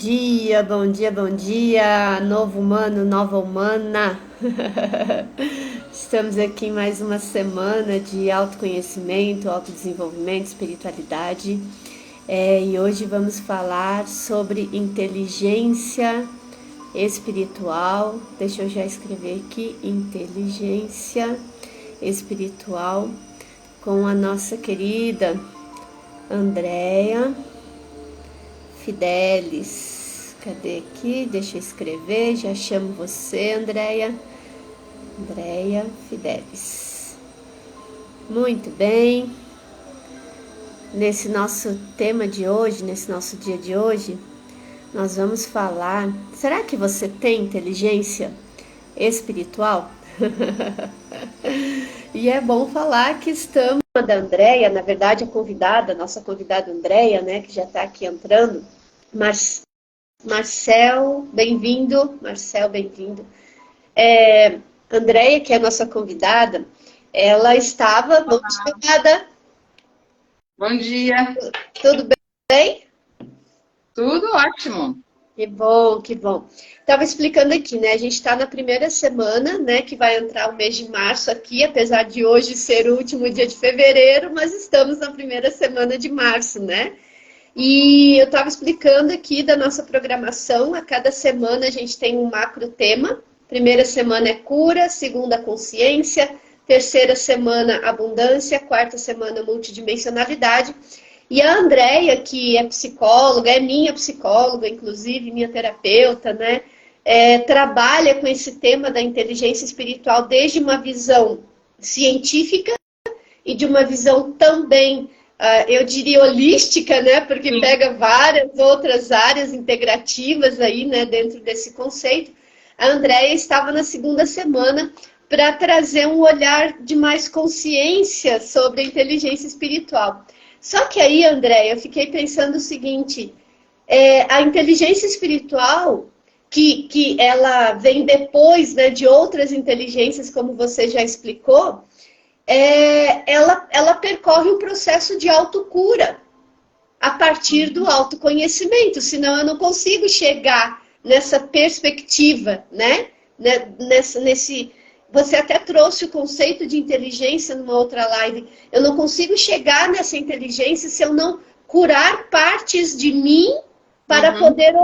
Bom dia, bom dia, novo humano, nova humana. Estamos aqui em mais uma semana de autoconhecimento, autodesenvolvimento, espiritualidade. E hoje vamos falar sobre inteligência espiritual. Deixa eu já escrever aqui, inteligência espiritual, com a nossa querida Andréia Fidelis. Cadê aqui? Deixa eu escrever. Já chamo você, Andréia. Andréia Fidelis. Muito bem. Nesse nosso tema de hoje, nesse nosso dia de hoje, nós vamos falar... Será que você tem inteligência espiritual? E é bom falar que estamos da Andréia, na verdade a nossa convidada Andréia, né, que já está aqui entrando. Marcel, bem-vindo. Marcel, bem-vindo. Andréia, que é a nossa convidada, ela estava... Bom dia. Bom dia. Tudo bem? Tudo ótimo. Que bom, que bom. Estava explicando aqui, né? A gente está na primeira semana, né? Que vai entrar o mês de março aqui, apesar de hoje ser o último dia de fevereiro, mas estamos na primeira semana de março, né? E eu estava explicando aqui da nossa programação. A cada semana a gente tem um macro tema. Primeira semana é cura, segunda consciência, terceira semana abundância, quarta semana multidimensionalidade. E a Andréia, que é psicóloga, é minha psicóloga, inclusive, minha terapeuta, né? Trabalha com esse tema da inteligência espiritual desde uma visão científica e de uma visão também, eu diria, holística, né? Porque pega várias outras áreas integrativas aí, né? Dentro desse conceito. A Andréia estava na segunda semana para trazer um olhar de mais consciência sobre a inteligência espiritual. Só que aí, Andréia, eu fiquei pensando o seguinte, a inteligência espiritual, que ela vem depois, né, de outras inteligências, como você já explicou, ela percorre um processo de autocura a partir do autoconhecimento, senão eu não consigo chegar nessa perspectiva, né? Você até trouxe o conceito de inteligência numa outra live. Eu não consigo chegar nessa inteligência se eu não curar partes de mim para poder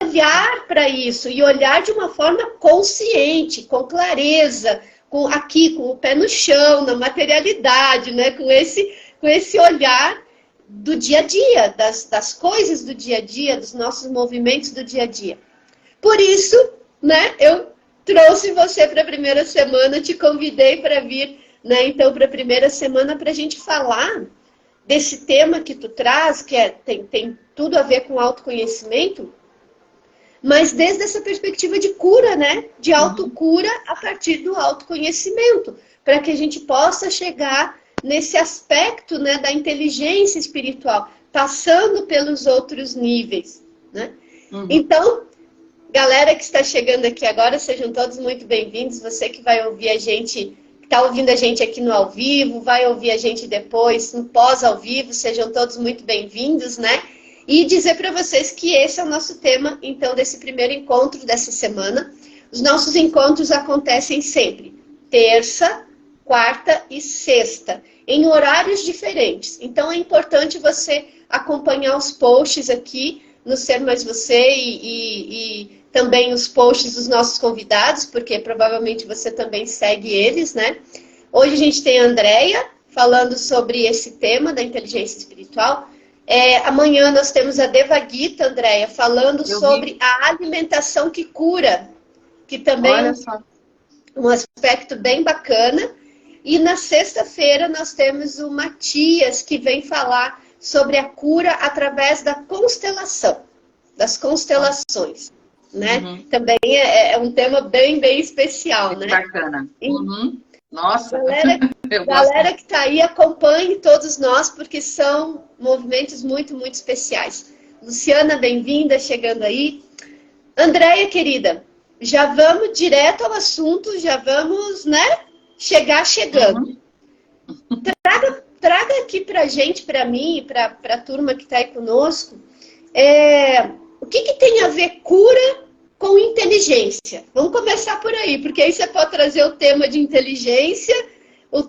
olhar para isso e olhar de uma forma consciente, com clareza, com o pé no chão, na materialidade, né? Com esse olhar do dia a dia, das coisas do dia a dia, dos nossos movimentos do dia a dia. Por isso, né, eu trouxe você para a primeira semana, te convidei para vir, né, então, para a primeira semana, para a gente falar desse tema que tu traz, que tem tudo a ver com autoconhecimento, mas desde essa perspectiva de cura, né, de autocura a partir do autoconhecimento, para que a gente possa chegar nesse aspecto, né, da inteligência espiritual, passando pelos outros níveis, né? Então, galera que está chegando aqui agora, sejam todos muito bem-vindos. Você que vai ouvir a gente, que está ouvindo a gente aqui no ao vivo, vai ouvir a gente depois no pós-ao vivo, sejam todos muito bem-vindos, né? E dizer para vocês que esse é o nosso tema, então, desse primeiro encontro dessa semana. Os nossos encontros acontecem sempre, terça, quarta e sexta, em horários diferentes. Então, é importante você acompanhar os posts aqui no Ser Mais Você e também os posts dos nossos convidados, porque provavelmente você também segue eles, né? Hoje a gente tem a Andréia falando sobre esse tema da inteligência espiritual. Amanhã nós temos a Devagita, Andréia, falando sobre a alimentação que cura, que também é um aspecto bem bacana. E na sexta-feira nós temos o Matias, que vem falar sobre a cura através da constelação, das constelações, né? Também é um tema bem, bem especial, né? Bacana. Nossa! Galera que está aí, acompanhe todos nós, porque são movimentos muito, muito especiais. Luciana, bem-vinda, chegando aí. Andréia, querida, já vamos direto ao assunto, já vamos, né? Chegando. Traga aqui pra gente, pra mim, pra turma que tá aí conosco, o que que tem a ver cura com inteligência? Vamos começar por aí, porque aí você pode trazer o tema de inteligência,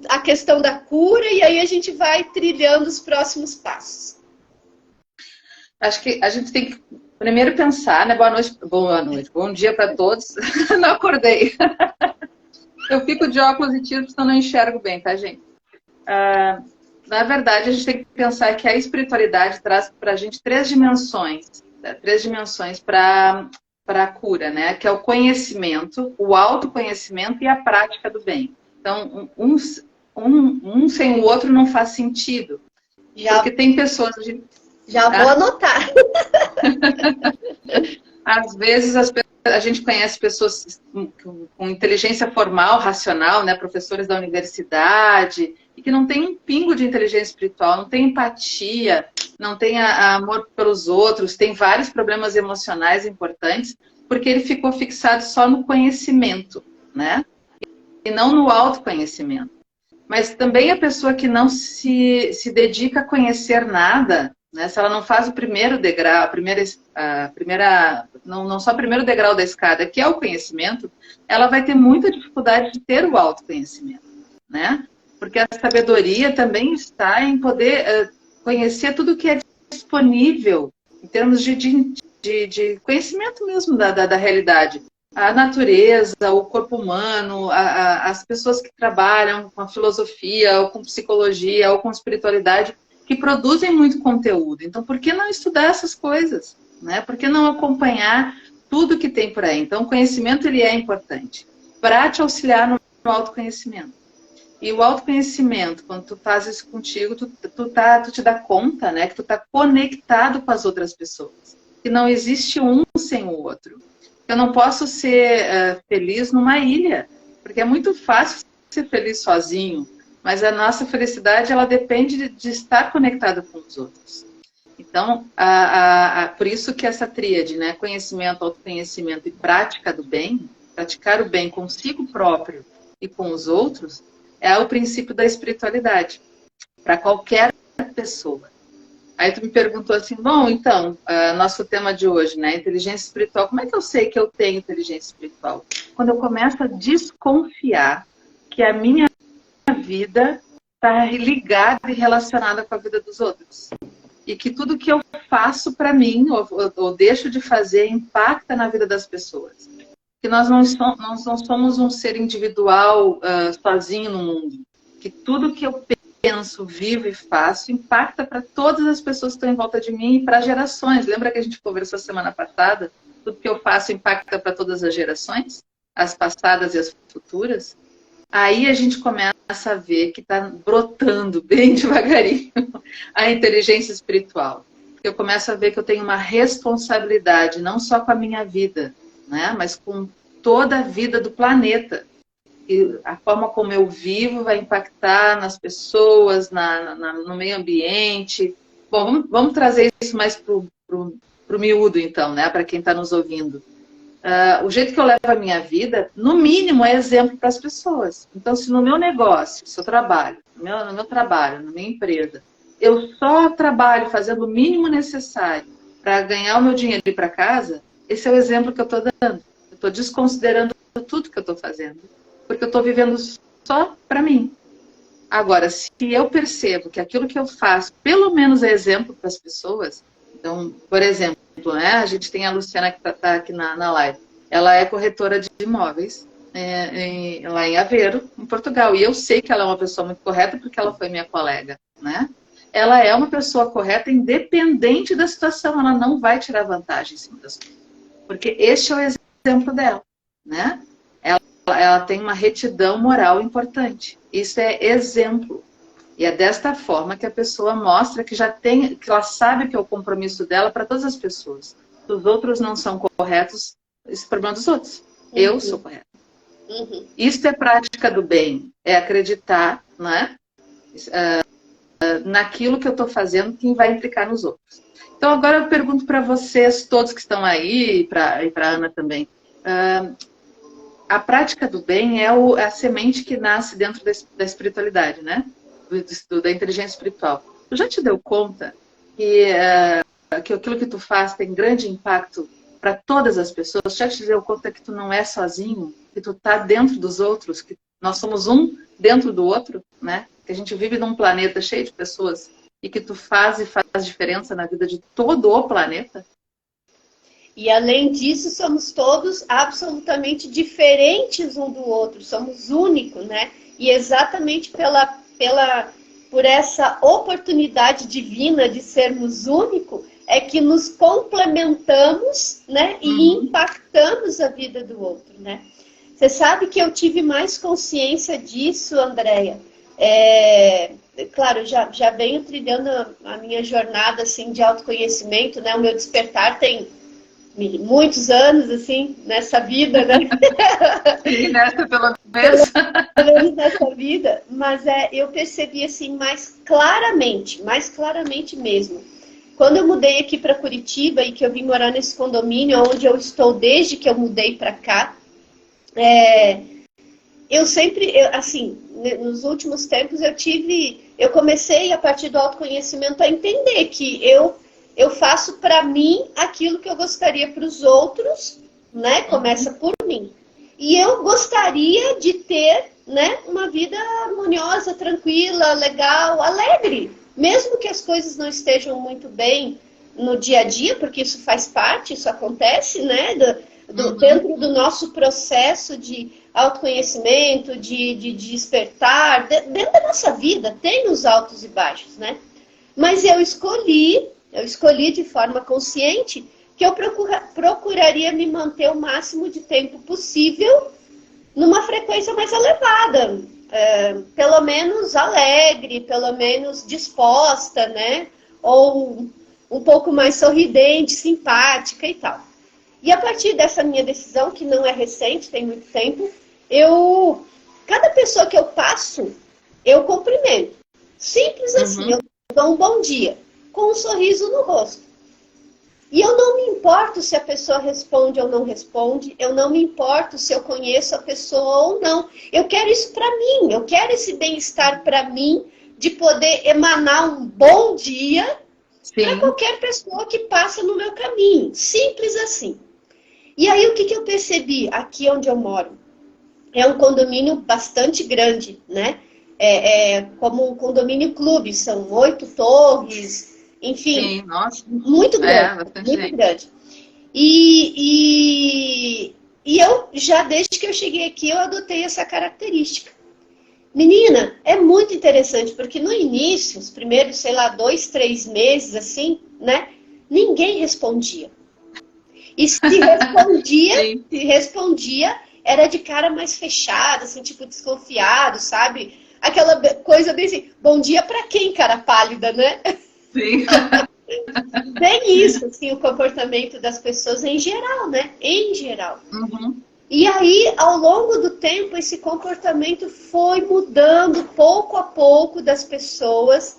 a questão da cura, e aí a gente vai trilhando os próximos passos. Acho que a gente tem que primeiro pensar, né? Boa noite, bom dia para todos. Não acordei. Eu fico de óculos e tiro porque eu não enxergo bem, tá, gente? Na verdade, a gente tem que pensar que a espiritualidade traz para a gente três dimensões para a cura, né? Que é o conhecimento, o autoconhecimento e a prática do bem. Então, um sem o outro não faz sentido. Porque tem pessoas... Já vou anotar. Às vezes a gente conhece pessoas com inteligência formal, racional, né? Professores da universidade, e que não tem um pingo de inteligência espiritual, não tem empatia, não tem amor pelos outros, tem vários problemas emocionais importantes, porque ele ficou fixado só no conhecimento, né? E não no autoconhecimento. Mas também a pessoa que não se dedica a conhecer nada, né? Se ela não faz o primeiro degrau, não só o primeiro degrau da escada, que é o conhecimento, ela vai ter muita dificuldade de ter o autoconhecimento, né? Porque a sabedoria também está em poder conhecer tudo que é disponível em termos de conhecimento mesmo da realidade. A natureza, o corpo humano, as pessoas que trabalham com a filosofia, ou com psicologia, ou com espiritualidade, que produzem muito conteúdo. Então, por que não estudar essas coisas? Né? Por que não acompanhar tudo que tem por aí? Então, o conhecimento ele é importante para te auxiliar no autoconhecimento. E o autoconhecimento, quando tu faz isso contigo, tu te dá conta, né, que tu está conectado com as outras pessoas. Que não existe um sem o outro. Eu não posso ser feliz numa ilha, porque é muito fácil ser feliz sozinho. Mas a nossa felicidade, ela depende de estar conectado com os outros. Então, por isso que essa tríade, né, conhecimento, autoconhecimento e prática do bem, praticar o bem consigo próprio e com os outros, é o princípio da espiritualidade, para qualquer pessoa. Aí tu me perguntou assim, bom, então, nosso tema de hoje, né, inteligência espiritual, como é que eu sei que eu tenho inteligência espiritual? Quando eu começo a desconfiar que a minha vida está ligada e relacionada com a vida dos outros. E que tudo que eu faço para mim, ou deixo de fazer, impacta na vida das pessoas. Que nós não somos um ser individual sozinho no mundo. Que tudo que eu penso, vivo e faço impacta para todas as pessoas que estão em volta de mim e para gerações. Lembra que a gente conversou semana passada? Tudo que eu faço impacta para todas as gerações? As passadas e as futuras? Aí a gente começa a ver que está brotando bem devagarinho a inteligência espiritual. Eu começo a ver que eu tenho uma responsabilidade, não só com a minha vida, né, mas com toda a vida do planeta. E a forma como eu vivo vai impactar nas pessoas, no meio ambiente. Bom, vamos trazer isso mais pro miúdo, então, né, para quem está nos ouvindo. O jeito que eu levo a minha vida, no mínimo, é exemplo para as pessoas. Então, se no meu negócio, se eu trabalho, no meu trabalho, na minha empresa, eu só trabalho fazendo o mínimo necessário para ganhar o meu dinheiro e ir para casa, esse é o exemplo que eu estou dando. Eu estou desconsiderando tudo que eu estou fazendo, porque eu estou vivendo só para mim. Agora, se eu percebo que aquilo que eu faço, pelo menos é exemplo para as pessoas, então, por exemplo, né, a gente tem a Luciana que está aqui na live. Ela é corretora de imóveis lá em Aveiro, em Portugal. E eu sei que ela é uma pessoa muito correta porque ela foi minha colega, né? Ela é uma pessoa correta independente da situação. Ela não vai tirar vantagem em cima das coisas. Porque este é o exemplo dela, né? Ela tem uma retidão moral importante. Isso é exemplo. E é desta forma que a pessoa mostra que que ela sabe que é o compromisso dela para todas as pessoas. Se os outros não são corretos, esse é o problema dos outros. Uhum. Eu sou correta. Uhum. Isso é prática do bem. É acreditar, né, naquilo que eu estou fazendo que vai implicar nos outros. Então agora eu pergunto para vocês, todos que estão aí, e para a Ana também. A prática do bem é a semente que nasce dentro da espiritualidade, né? Da inteligência espiritual. Tu já te deu conta que que aquilo que tu faz tem grande impacto para todas as pessoas, já te deu conta que tu não é sozinho, que tu tá dentro dos outros, que nós somos um dentro do outro, né? Que a gente vive num planeta cheio de pessoas e que tu faz diferença na vida de todo o planeta. E além disso, somos todos absolutamente diferentes um do outro, somos únicos, né? E exatamente por essa oportunidade divina de sermos únicos, é que nos complementamos, né? E impactamos a vida do outro, né? Você sabe que eu tive mais consciência disso, Andréia. Claro, já venho trilhando a minha jornada assim, de autoconhecimento, né? O meu despertar tem muitos anos, assim, nessa vida, né? Sim, nessa pelo menos. Pelo menos nessa vida, mas eu percebi, assim, mais claramente mesmo. Quando eu mudei aqui para Curitiba e que eu vim morar nesse condomínio, onde eu estou desde que eu mudei para cá, eu sempre, assim, nos últimos tempos eu comecei a partir do autoconhecimento a entender que eu faço para mim aquilo que eu gostaria para os outros, né? Começa por mim. E eu gostaria de ter, né, uma vida harmoniosa, tranquila, legal, alegre. Mesmo que as coisas não estejam muito bem no dia a dia, porque isso faz parte, isso acontece, né? Dentro do nosso processo de autoconhecimento, de despertar, dentro da nossa vida, tem os altos e baixos, né? Mas eu escolhi de forma consciente que eu procuraria me manter o máximo de tempo possível numa frequência mais elevada, pelo menos alegre, pelo menos disposta, né? Ou um pouco mais sorridente, simpática e tal. E a partir dessa minha decisão, que não é recente, tem muito tempo, cada pessoa que eu passo, eu cumprimento. Simples assim, eu dou um bom dia, com um sorriso no rosto. E eu não me importo se a pessoa responde ou não responde, eu não me importo se eu conheço a pessoa ou não. Eu quero isso para mim, eu quero esse bem-estar para mim, de poder emanar um bom dia para qualquer pessoa que passa no meu caminho. Simples assim. E aí o que eu percebi aqui onde eu moro? É um condomínio bastante grande, né? Como um condomínio clube, são 8 torres, enfim, muito grande, muito grande. E eu, já desde que eu cheguei aqui, eu adotei essa característica. Menina, é muito interessante, porque no início, os primeiros, sei lá, 2, 3 meses, assim, né? Ninguém respondia. E se respondia, era de cara mais fechada, assim, tipo, desconfiado, sabe? Aquela coisa bem assim, bom dia pra quem, cara pálida, né? Sim. Bem isso, assim, o comportamento das pessoas em geral, né? Em geral. E aí, ao longo do tempo, esse comportamento foi mudando pouco a pouco das pessoas.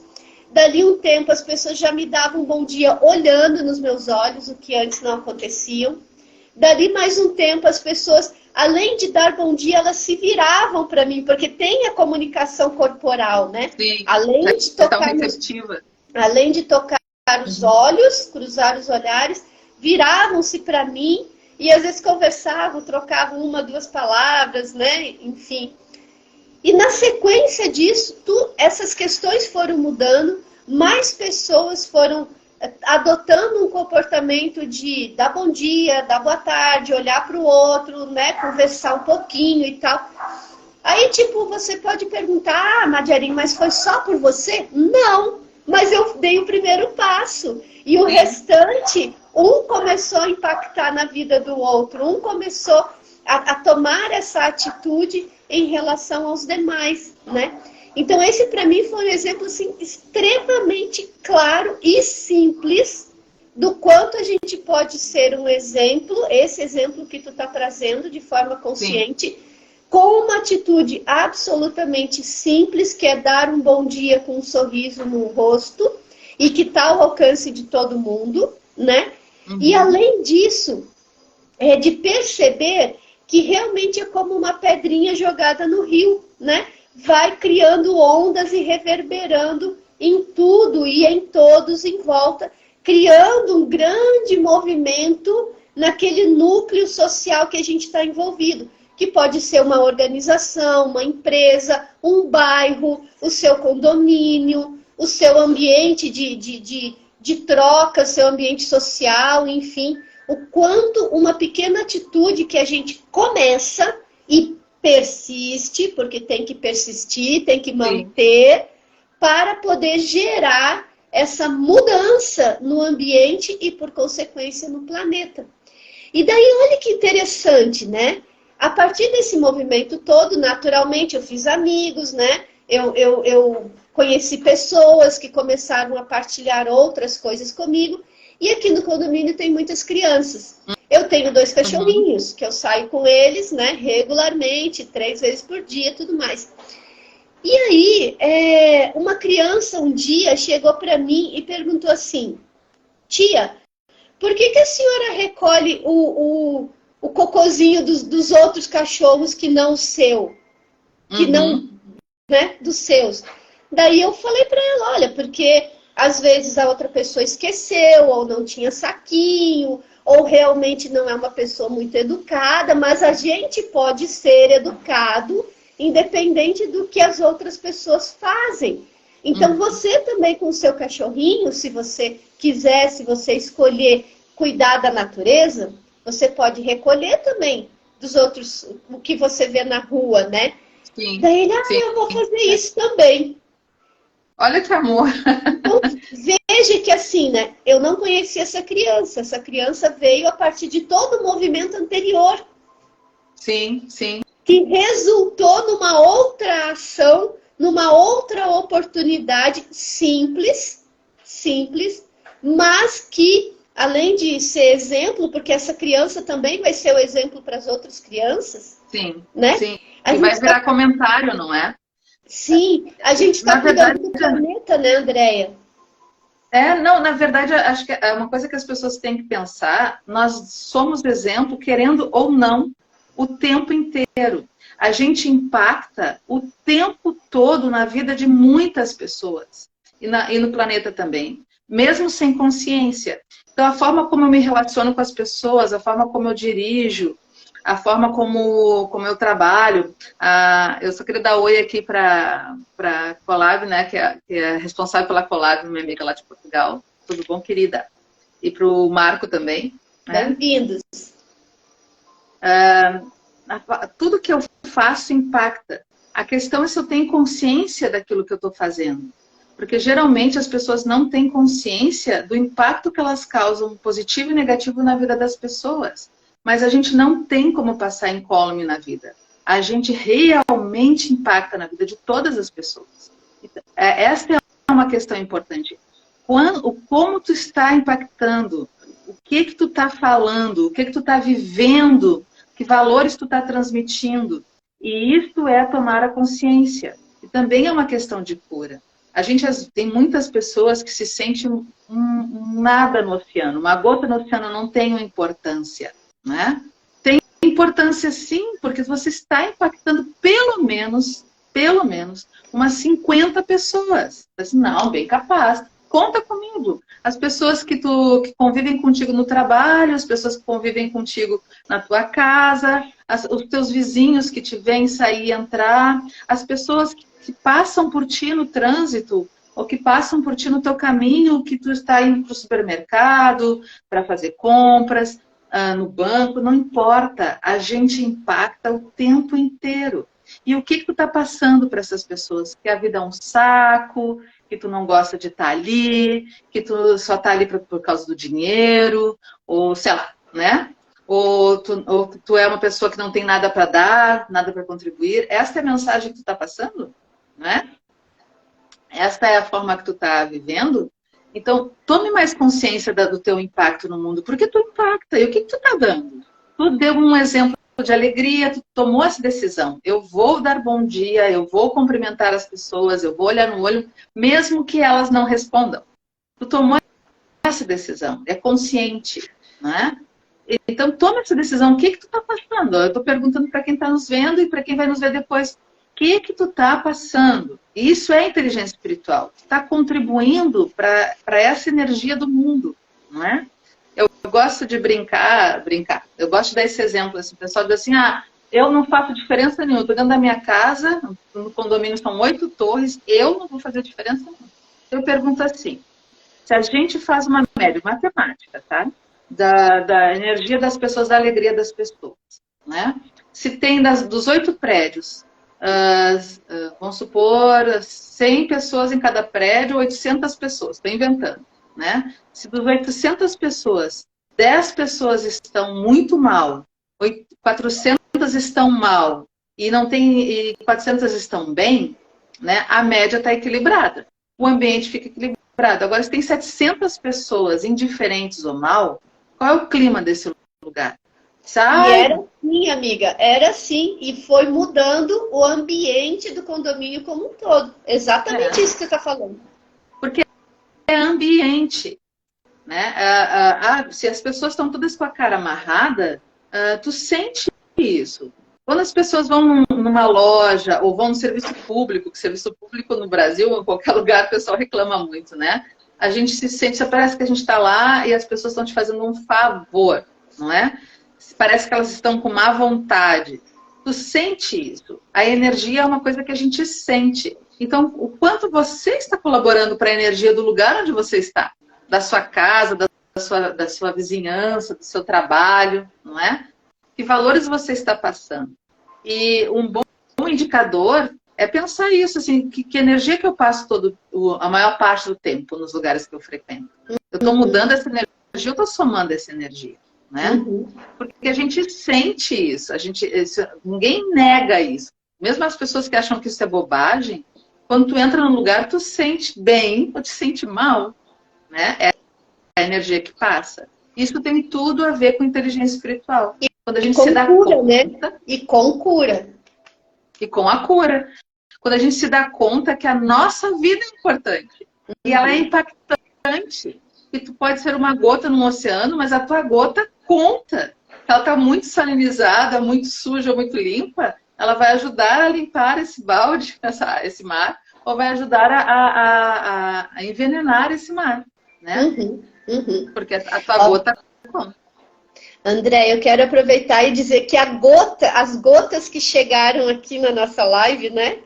Dali um tempo, as pessoas já me davam um bom dia olhando nos meus olhos, o que antes não acontecia. Dali mais um tempo, as pessoas, além de dar bom dia, elas se viravam para mim, porque tem a comunicação corporal, né? Sim, além de tocar os olhos, cruzar os olhares, viravam-se para mim e às vezes conversavam, trocavam 1, 2 palavras, né? Enfim. E na sequência disso, essas questões foram mudando, mais pessoas foram adotando um comportamento de dar bom dia, dar boa tarde, olhar para o outro, né? Conversar um pouquinho e tal. Aí, tipo, você pode perguntar, Madiarim, mas foi só por você? Não, mas eu dei o primeiro passo. E o restante, um começou a impactar na vida do outro, um começou a tomar essa atitude em relação aos demais, né? Então, esse para mim foi um exemplo assim, extremamente claro e simples do quanto a gente pode ser um exemplo, esse exemplo que tu está trazendo de forma consciente, com uma atitude absolutamente simples, que é dar um bom dia com um sorriso no rosto e que está ao alcance de todo mundo, né? E além disso, de perceber que realmente é como uma pedrinha jogada no rio, né? Vai criando ondas e reverberando em tudo e em todos em volta, criando um grande movimento naquele núcleo social que a gente está envolvido, que pode ser uma organização, uma empresa, um bairro, o seu condomínio, o seu ambiente de troca, seu ambiente social, enfim. O quanto uma pequena atitude que a gente começa e persiste, porque tem que persistir, tem que manter, para poder gerar essa mudança no ambiente e, por consequência, no planeta. E daí, olha que interessante, né? A partir desse movimento todo, naturalmente, eu fiz amigos, né? Eu conheci pessoas que começaram a partilhar outras coisas comigo. E aqui no condomínio tem muitas crianças. Eu tenho 2 cachorrinhos, que eu saio com eles, né, regularmente, 3 vezes por dia, tudo mais. E aí, uma criança um dia chegou para mim e perguntou assim: tia, por que a senhora recolhe o cocôzinho dos outros cachorros que não o seu? Que não, né, dos seus. Daí eu falei para ela, olha, porque às vezes a outra pessoa esqueceu, ou não tinha saquinho, ou realmente não é uma pessoa muito educada, mas a gente pode ser educado independente do que as outras pessoas fazem. Então você também com o seu cachorrinho, se você quiser, se você escolher cuidar da natureza, você pode recolher também dos outros, o que você vê na rua, né? Sim. Daí ele, eu vou fazer isso também. Olha que amor. Então, veja que assim, né? Eu não conhecia essa criança. Essa criança veio a partir de todo o movimento anterior. Sim, sim. Que resultou numa outra ação, numa outra oportunidade simples, mas que, além de ser exemplo, porque essa criança também vai ser o exemplo para as outras crianças. Sim, né? sim. E vai virar comentário, não é? Sim, a gente está cuidando do planeta, né, Andréia? Não, na verdade, acho que é uma coisa que as pessoas têm que pensar, nós somos exemplo, querendo ou não, o tempo inteiro. A gente impacta o tempo todo na vida de muitas pessoas, e no planeta também, mesmo sem consciência. Então, a forma como eu me relaciono com as pessoas, a forma como eu dirijo, a forma como eu trabalho. Eu só queria dar oi aqui para a Colab, né, que é responsável pela Colab, minha amiga lá de Portugal. Tudo bom, querida? E para o Marco também. Bem-vindos. Tudo que eu faço impacta. A questão é se eu tenho consciência daquilo que eu estou fazendo. Porque geralmente as pessoas não têm consciência do impacto que elas causam, positivo e negativo, na vida das pessoas. Mas a gente não tem como passar incólume na vida. A gente realmente impacta na vida de todas as pessoas. Essa é uma questão importante. Como tu está impactando, o que tu está falando, o que tu está vivendo, que valores tu está transmitindo. E isso é tomar a consciência. E também é uma questão de cura. A gente tem muitas pessoas que se sentem nada no oceano. Uma gota no oceano não tem uma importância. Né? Tem importância sim, porque você está impactando pelo menos umas 50 pessoas. Não, bem capaz. Conta comigo. As pessoas que convivem contigo no trabalho, as pessoas que convivem contigo na tua casa, os teus vizinhos que te vêm sair e entrar, as pessoas que passam por ti no trânsito, ou que passam por ti no teu caminho, que tu está indo para o supermercado, para fazer compras, no banco, não importa, a gente impacta o tempo inteiro. E o que tu está passando para essas pessoas? Que a vida é um saco, que tu não gosta de estar ali, que tu só está ali por causa do dinheiro, ou sei lá, né? Ou tu é uma pessoa que não tem nada para dar, nada para contribuir. Essa é a mensagem que tu está passando, né? Esta é a forma que tu está vivendo. Então, tome mais consciência do teu impacto no mundo, porque tu impacta. E o que tu está dando? Tu deu um exemplo de alegria, tu tomou essa decisão. Eu vou dar bom dia, eu vou cumprimentar as pessoas, eu vou olhar no olho, mesmo que elas não respondam. Tu tomou essa decisão, é consciente, né? Então, toma essa decisão. O que tu está passando? Eu estou perguntando para quem está nos vendo e para quem vai nos ver depois. que tu tá passando. E isso é inteligência espiritual. Tu tá contribuindo para essa energia do mundo, não é? Eu gosto de brincar. Eu gosto de dar esse exemplo. Assim, o pessoal diz assim, eu não faço diferença nenhuma. Estou dentro da minha casa, no condomínio são 8 torres, eu não vou fazer diferença nenhuma. Eu pergunto assim, se a gente faz uma média matemática, tá? Da energia das pessoas, da alegria das pessoas, né? Se tem dos 8 prédios, vamos supor, 100 pessoas em cada prédio, 800 pessoas, estou inventando, né? Se dos 800 pessoas, 10 pessoas estão muito mal, 400 estão mal e 400 estão bem, né? A média está equilibrada. O ambiente fica equilibrado. Agora, se tem 700 pessoas indiferentes ou mal, qual é o clima desse lugar? E era assim, amiga, era assim. E foi mudando o ambiente do condomínio como um todo. Exatamente isso que você está falando. Porque é ambiente. Né? Se as pessoas estão todas com a cara amarrada, tu sente isso. Quando as pessoas vão numa loja ou vão no serviço público, que serviço público no Brasil ou em qualquer lugar o pessoal reclama muito, né? A gente se sente, parece que a gente está lá e as pessoas estão te fazendo um favor, não é? Parece que elas estão com má vontade. Tu sente isso. A energia é uma coisa que a gente sente. Então, o quanto você está colaborando para a energia do lugar onde você está, da sua casa, da sua vizinhança, do seu trabalho, não é? Que valores você está passando? E um bom indicador é pensar isso, assim, que energia que eu passo a maior parte do tempo nos lugares que eu frequento. Eu estou mudando essa energia, eu estou somando essa energia, né? Porque a gente sente isso, ninguém nega isso. Mesmo as pessoas que acham que isso é bobagem, quando tu entra num lugar, tu sente bem ou te sente mal, né? É a energia que passa. Isso tem tudo a ver com inteligência espiritual. Quando a gente se dá conta, né? E com cura. E com a cura. Quando a gente se dá conta que a nossa vida é importante. E ela é impactante. E tu pode ser uma gota num oceano, mas a tua gota conta. Ela está muito salinizada, muito suja, muito limpa. Ela vai ajudar a limpar esse balde, esse mar, ou vai ajudar a envenenar esse mar. Né? Porque a tua gota conta. André, eu quero aproveitar e dizer que as gotas que chegaram aqui na nossa live, né?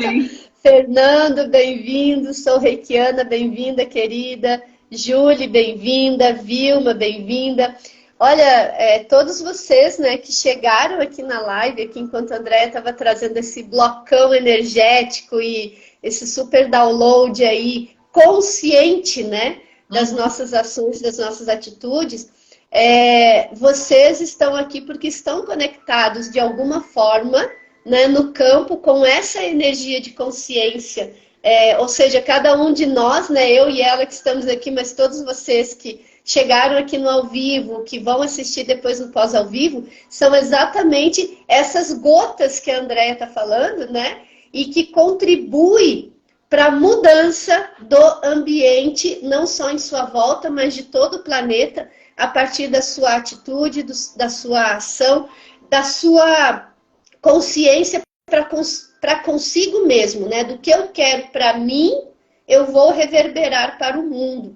Sim. Fernando, bem-vindo. Sou reikiana, bem-vinda, querida. Júlia, bem-vinda. Vilma, bem-vinda. Olha, todos vocês, né, que chegaram aqui na live, aqui enquanto a André estava trazendo esse blocão energético e esse super download aí, consciente, né, das nossas ações, das nossas atitudes. Vocês estão aqui porque estão conectados de alguma forma, né, no campo com essa energia de consciência, ou seja, cada um de nós, né, eu e ela que estamos aqui, mas todos vocês que chegaram aqui no ao vivo, que vão assistir depois no pós ao vivo, são exatamente essas gotas que a Andréia está falando, né, e que contribui para a mudança do ambiente, não só em sua volta, mas de todo o planeta, a partir da sua atitude, da sua ação, da sua consciência para consigo mesmo, né? Do que eu quero para mim, eu vou reverberar para o mundo.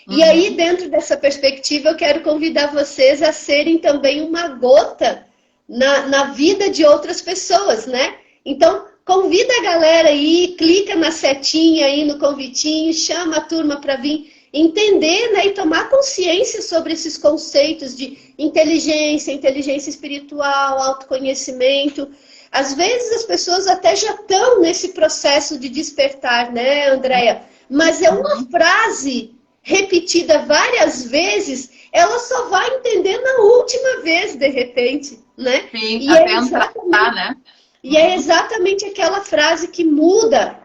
E aí, dentro dessa perspectiva, eu quero convidar vocês a serem também uma gota na vida de outras pessoas, né? Então, convida a galera aí, clica na setinha aí, no convitinho, chama a turma para vir entender, né, e tomar consciência sobre esses conceitos de inteligência espiritual, autoconhecimento. Às vezes as pessoas até já estão nesse processo de despertar, né, Andréia? Mas é uma frase repetida várias vezes, ela só vai entender na última vez, de repente, né? Sim, e até entrar, né? E é exatamente aquela frase que muda,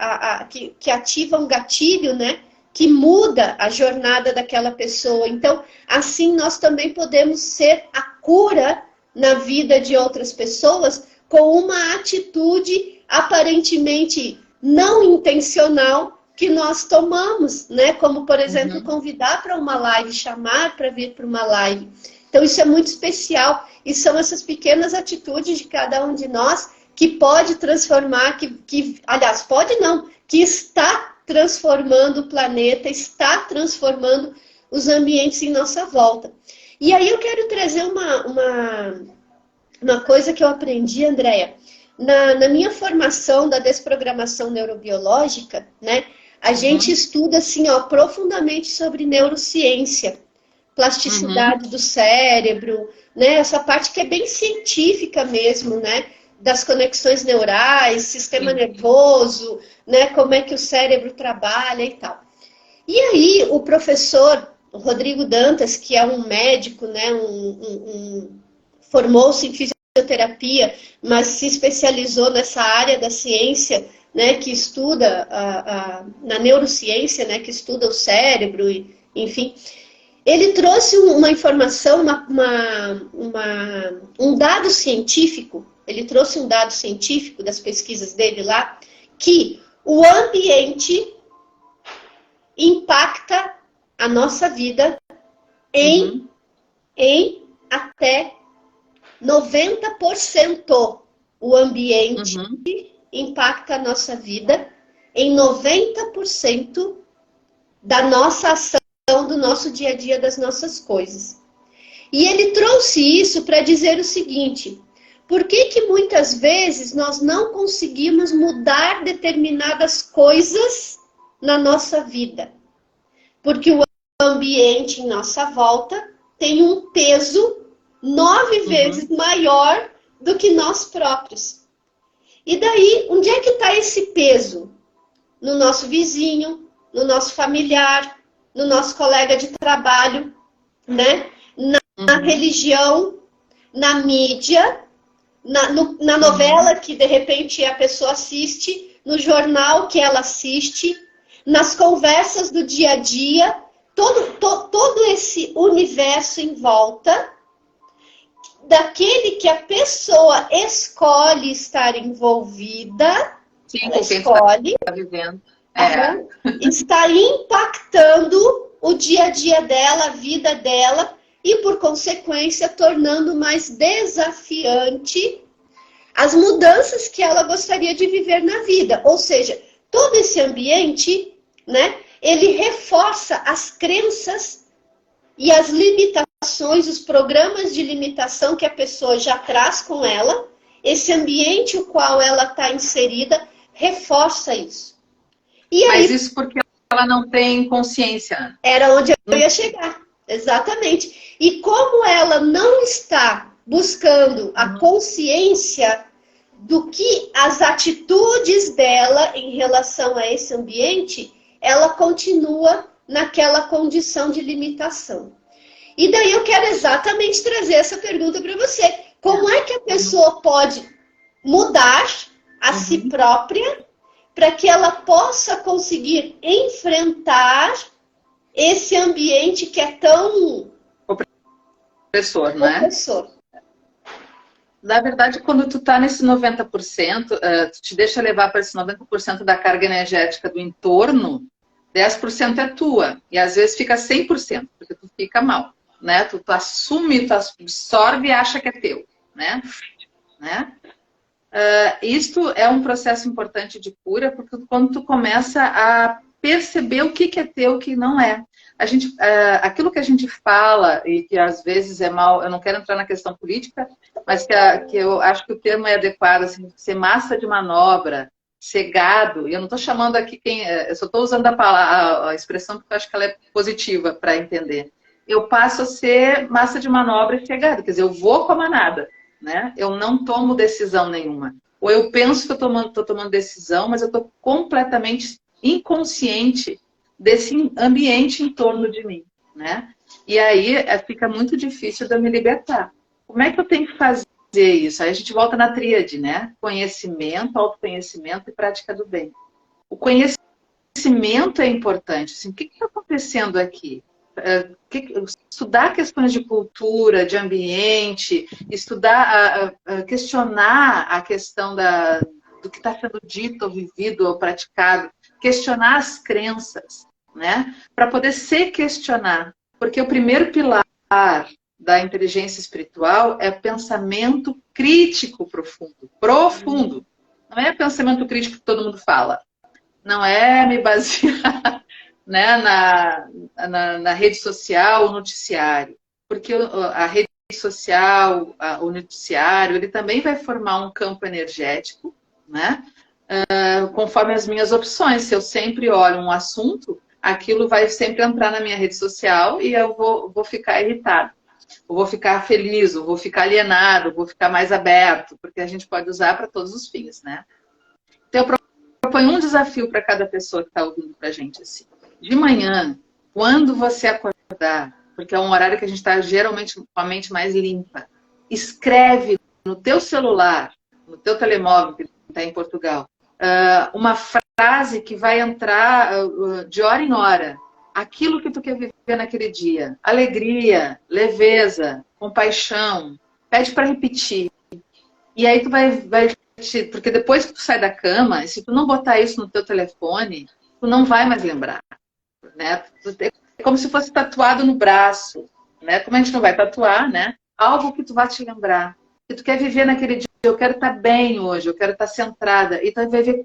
que ativa um gatilho, né? Que muda a jornada daquela pessoa. Então, assim, nós também podemos ser a cura na vida de outras pessoas com uma atitude aparentemente não intencional que nós tomamos, né? Como, por exemplo, convidar para uma live, chamar para vir para uma live. Então, isso é muito especial. E são essas pequenas atitudes de cada um de nós que pode transformar, aliás, pode não, que está transformando o planeta, está transformando os ambientes em nossa volta. E aí eu quero trazer uma coisa que eu aprendi, Andréia, na minha formação da desprogramação neurobiológica, né? A gente estuda assim, ó, profundamente sobre neurociência, plasticidade do cérebro, né? Essa parte que é bem científica mesmo, né? Das conexões neurais, sistema nervoso, né? Como é que o cérebro trabalha e tal. E aí o professor Rodrigo Dantas, que é um médico, né? Formou-se em fisioterapia, mas se especializou nessa área da ciência, né, que estuda na neurociência, né, que estuda o cérebro, enfim. Ele trouxe uma informação, um dado científico, ele trouxe um dado científico das pesquisas dele lá, que o ambiente impacta a nossa vida em até 90%. O ambiente impacta a nossa vida em 90% da nossa ação, do nosso dia a dia, das nossas coisas. E ele trouxe isso para dizer o seguinte: por que muitas vezes nós não conseguimos mudar determinadas coisas na nossa vida? Porque o ambiente em nossa volta tem um peso 9 vezes maior do que nós próprios. E daí, onde é que está esse peso? No nosso vizinho, no nosso familiar, no nosso colega de trabalho, né? Na religião, na mídia, na novela que de repente a pessoa assiste, no jornal que ela assiste, nas conversas do dia a dia, todo esse universo em volta daquele que a pessoa escolhe estar envolvida, sim, ela escolhe, está vivendo. Está impactando o dia a dia dela, a vida dela, e por consequência tornando mais desafiante as mudanças que ela gostaria de viver na vida. Ou seja, todo esse ambiente, né, ele reforça as crenças e as limitações, os programas de limitação que a pessoa já traz com ela. Esse ambiente o qual ela está inserida reforça isso. E Mas aí, isso porque ela não tem consciência. Era onde eu ia chegar, exatamente. E como ela não está buscando a consciência do que as atitudes dela em relação a esse ambiente, ela continua naquela condição de limitação. E daí eu quero exatamente trazer essa pergunta para você. Como é que a pessoa pode mudar a si própria para que ela possa conseguir enfrentar esse ambiente que é tão opressor, né? opressor? Na verdade, quando tu tá nesse 90%, tu te deixa levar para esse 90% da carga energética do entorno, 10% é tua. E às vezes fica 100%, porque tu fica mal, né? Tu assume, tu absorve e acha que é teu, né? Isto é um processo importante de cura, porque quando tu começa a perceber o que é teu e o que não é. Aquilo que a gente fala, e que às vezes é mal, eu não quero entrar na questão política, mas que eu acho que o termo é adequado, assim, ser massa de manobra, ser gado, e eu não estou chamando aqui eu só estou usando a expressão porque eu acho que ela é positiva para entender. Eu passo a ser massa de manobra e ser gado, quer dizer, eu vou com a manada. Né? Eu não tomo decisão nenhuma. Ou eu penso que estou tomando decisão, mas eu estou completamente inconsciente desse ambiente em torno de mim. Né? E aí fica muito difícil de eu me libertar. Como é que eu tenho que fazer isso? Aí a gente volta na tríade, né? Conhecimento, autoconhecimento e prática do bem. O conhecimento é importante. Assim, o que está acontecendo aqui? Estudar questões de cultura, de ambiente, estudar, questionar a questão do que está sendo dito, ou vivido, ou praticado, questionar as crenças, né? Para poder se questionar. Porque o primeiro pilar da inteligência espiritual é pensamento crítico profundo. Profundo. Não é pensamento crítico que todo mundo fala. Não é me basear né, na rede social, o noticiário. Porque a rede social, o noticiário, ele também vai formar um campo energético, né? Conforme as minhas opções. Se eu sempre olho um assunto, aquilo vai sempre entrar na minha rede social e eu vou ficar irritado. Eu vou ficar feliz, eu vou ficar alienado, eu vou ficar mais aberto, porque a gente pode usar para todos os fins, né? Então, eu proponho um desafio para cada pessoa que está ouvindo para a gente assim. De manhã, quando você acordar, porque é um horário que a gente está geralmente com a mente mais limpa, escreve no teu celular, no teu telemóvel, que está em Portugal, uma frase que vai entrar de hora em hora. Aquilo que tu quer viver naquele dia. Alegria, leveza, compaixão. Pede para repetir. E aí tu vai... Porque depois que tu sai da cama, se tu não botar isso no teu telefone, tu não vai mais lembrar. Né? É como se fosse tatuado no braço. Né? Como a gente não vai tatuar, né? Algo que tu vai te lembrar. Que tu quer viver naquele dia. Eu quero estar bem hoje, eu quero estar centrada. E tu vai ver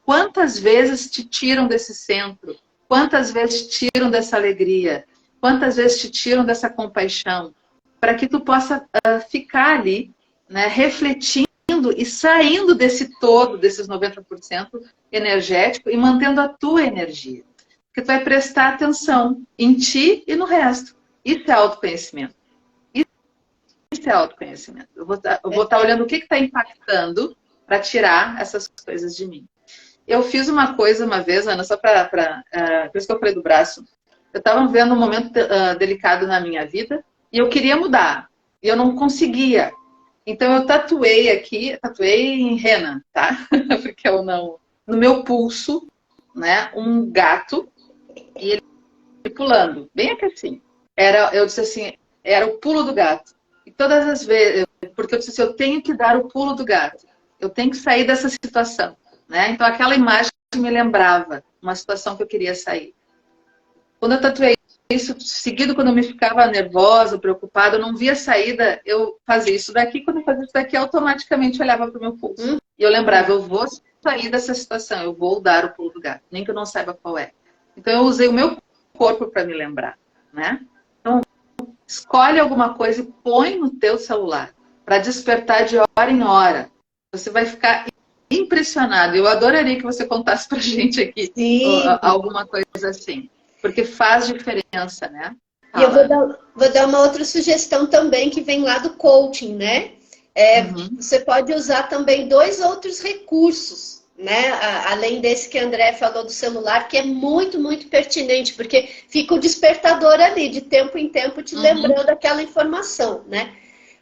quantas vezes te tiram desse centro. Quantas vezes te tiram dessa alegria? Quantas vezes te tiram dessa compaixão? Para que tu possa ficar ali, né, refletindo e saindo desse todo, desses 90% energético e mantendo a tua energia. Porque tu vai prestar atenção em ti e no resto. Isso é autoconhecimento. Isso é autoconhecimento. Eu vou estar olhando o que está impactando para tirar essas coisas de mim. Eu fiz uma coisa uma vez, Ana, só por isso que eu falei do braço. Eu estava vendo um momento delicado na minha vida e eu queria mudar. E eu não conseguia. Então eu tatuei aqui, tatuei em rena, tá? Porque eu não... No meu pulso, né, um gato e ele pulando. Bem aqui assim. Eu disse assim, era o pulo do gato. E todas as vezes... Porque eu disse assim, eu tenho que dar o pulo do gato. Eu tenho que sair dessa situação. Né? Então aquela imagem me lembrava uma situação que eu queria sair. Quando eu tatuei isso, seguido quando eu me ficava nervosa, preocupada, eu não via saída, eu fazia isso daqui, quando eu fazia isso daqui, automaticamente eu olhava para o meu pulso. E eu lembrava, eu vou sair dessa situação, eu vou dar o pulo do gato, nem que eu não saiba qual é. Então eu usei o meu corpo para me lembrar. Né? Então, escolhe alguma coisa e põe no teu celular, para despertar de hora em hora. Você vai ficar impressionado. Eu adoraria que você contasse pra gente aqui alguma coisa assim. Porque faz diferença, né? E eu vou dar uma outra sugestão também que vem lá do coaching, né? Você pode usar também 2 outros recursos, né? Além desse que a André falou do celular, que é muito, muito pertinente, porque fica o despertador ali, de tempo em tempo, te lembrando aquela informação, né?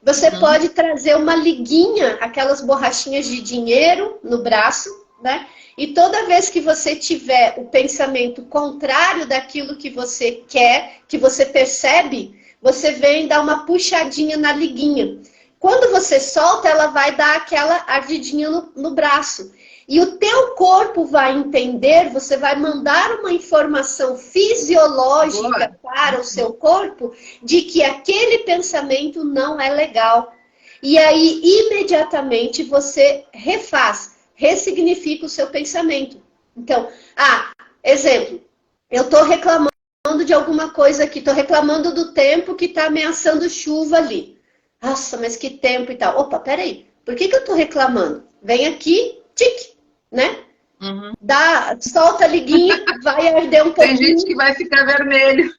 Você pode trazer uma liguinha, aquelas borrachinhas de dinheiro no braço, né? E toda vez que você tiver o pensamento contrário daquilo que você quer, que você percebe, você vem dar uma puxadinha na liguinha. Quando você solta, ela vai dar aquela ardidinha no braço. E o teu corpo vai entender, você vai mandar uma informação fisiológica para o seu corpo de que aquele pensamento não é legal. E aí, imediatamente, você ressignifica o seu pensamento. Então, exemplo, eu estou reclamando de alguma coisa aqui, estou reclamando do tempo que está ameaçando chuva ali. Nossa, mas que tempo e tal. Opa, peraí, por que eu estou reclamando? Vem aqui, tique, né? Solta a liguinha, vai arder um pouquinho. Tem gente que vai ficar vermelho.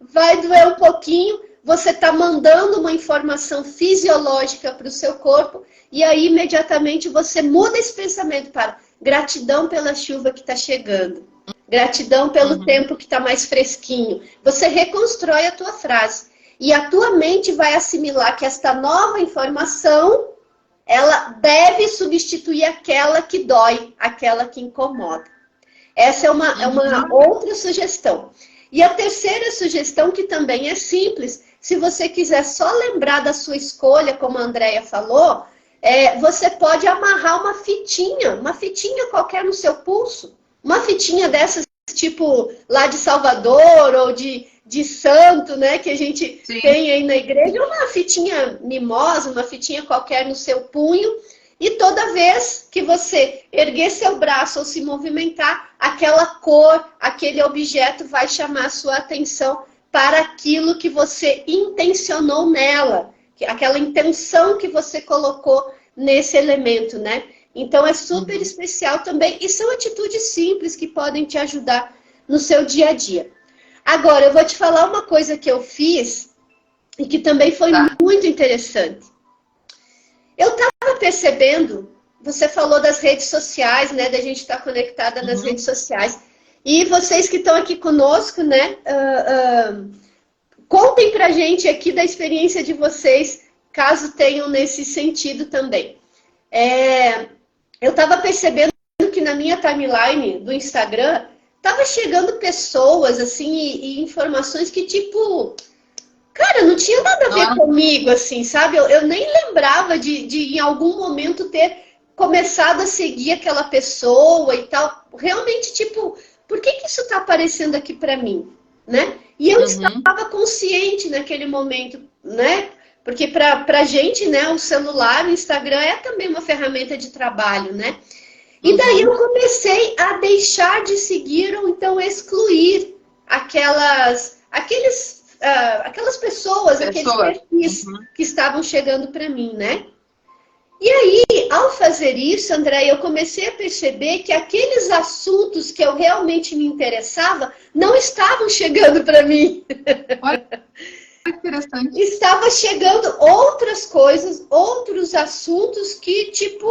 Vai doer um pouquinho, você está mandando uma informação fisiológica para o seu corpo e aí imediatamente você muda esse pensamento para gratidão pela chuva que está chegando, gratidão pelo tempo que está mais fresquinho. Você reconstrói a tua frase e a tua mente vai assimilar que esta nova informação ela deve substituir aquela que dói, aquela que incomoda. Essa é uma outra sugestão. E a terceira sugestão, que também é simples, se você quiser só lembrar da sua escolha, como a Andrea falou, você pode amarrar uma fitinha qualquer no seu pulso. Uma fitinha dessas, tipo lá de Salvador, ou de de santo, né, que a gente Sim. tem aí na igreja, uma fitinha mimosa, uma fitinha qualquer no seu punho, e toda vez que você erguer seu braço ou se movimentar, aquela cor, aquele objeto vai chamar a sua atenção para aquilo que você intencionou nela, aquela intenção que você colocou nesse elemento, né? Então é super especial também, e são atitudes simples que podem te ajudar no seu dia a dia. Agora, eu vou te falar uma coisa que eu fiz e que também foi muito interessante. Eu estava percebendo, você falou das redes sociais, né? Da gente estar conectada nas redes sociais. E vocês que estão aqui conosco, né? Contem pra gente aqui da experiência de vocês, caso tenham nesse sentido também. Eu estava percebendo que na minha timeline do Instagram tava chegando pessoas, assim, e informações que, tipo, cara, não tinha nada a ver comigo, assim, sabe? Eu nem lembrava de em algum momento ter começado a seguir aquela pessoa e tal. Realmente, tipo, por que isso tá aparecendo aqui pra mim, né? E eu estava consciente naquele momento, né? Porque pra gente, né, o celular, o Instagram é também uma ferramenta de trabalho, né? E daí eu comecei a deixar de seguir ou então excluir aquelas pessoas, aqueles perfis que estavam chegando para mim, né? E aí, ao fazer isso, André, eu comecei a perceber que aqueles assuntos que eu realmente me interessava não estavam chegando para mim. Olha, interessante. Estava chegando outras coisas, outros assuntos que, tipo,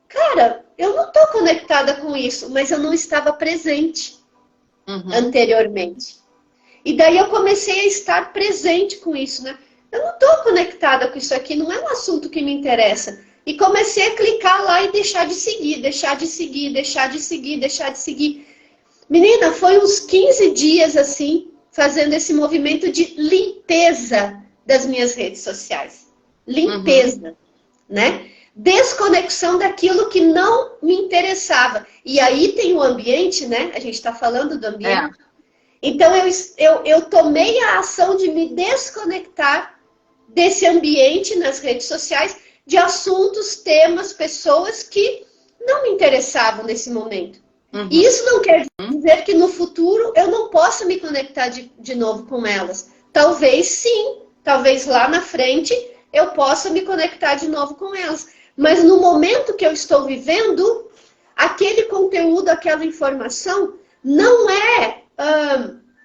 cara, eu não estou conectada com isso, mas eu não estava presente anteriormente. E daí eu comecei a estar presente com isso, né? Eu não estou conectada com isso aqui, não é um assunto que me interessa. E comecei a clicar lá e deixar de seguir, deixar de seguir, deixar de seguir, deixar de seguir. Menina, foi uns 15 dias assim, fazendo esse movimento de limpeza das minhas redes sociais. Limpeza, né? Desconexão daquilo que não me interessava. E aí tem o ambiente, né? A gente está falando do ambiente. Então eu tomei a ação de me desconectar desse ambiente nas redes sociais, de assuntos, temas, pessoas que não me interessavam nesse momento. E isso não quer dizer que no futuro eu não possa me conectar de novo com elas. Talvez sim, talvez lá na frente eu possa me conectar de novo com elas. Mas no momento que eu estou vivendo, aquele conteúdo, aquela informação não é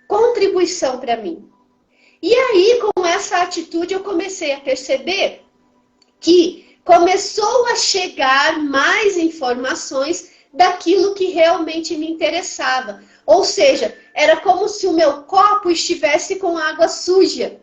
contribuição para mim. E aí, com essa atitude, eu comecei a perceber que começou a chegar mais informações daquilo que realmente me interessava. Ou seja, era como se o meu copo estivesse com água suja.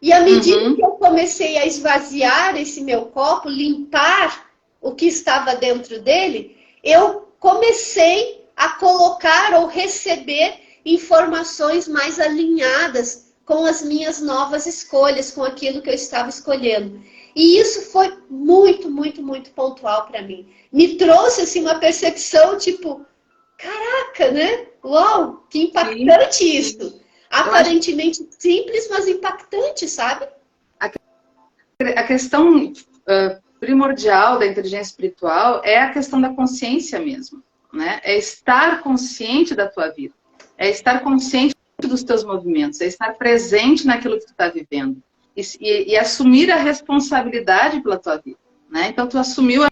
E à medida que eu comecei a esvaziar esse meu copo, limpar o que estava dentro dele, eu comecei a colocar ou receber informações mais alinhadas com as minhas novas escolhas, com aquilo que eu estava escolhendo. E isso foi muito, muito, muito pontual para mim. Me trouxe assim, uma percepção tipo, caraca, né? Uau, que impactante isso. Aparentemente simples, mas impactante, sabe? A questão primordial da inteligência espiritual é a questão da consciência mesmo, né? É estar consciente da tua vida, é estar consciente dos teus movimentos, é estar presente naquilo que tu está vivendo e assumir a responsabilidade pela tua vida, né? Então tu assumiu,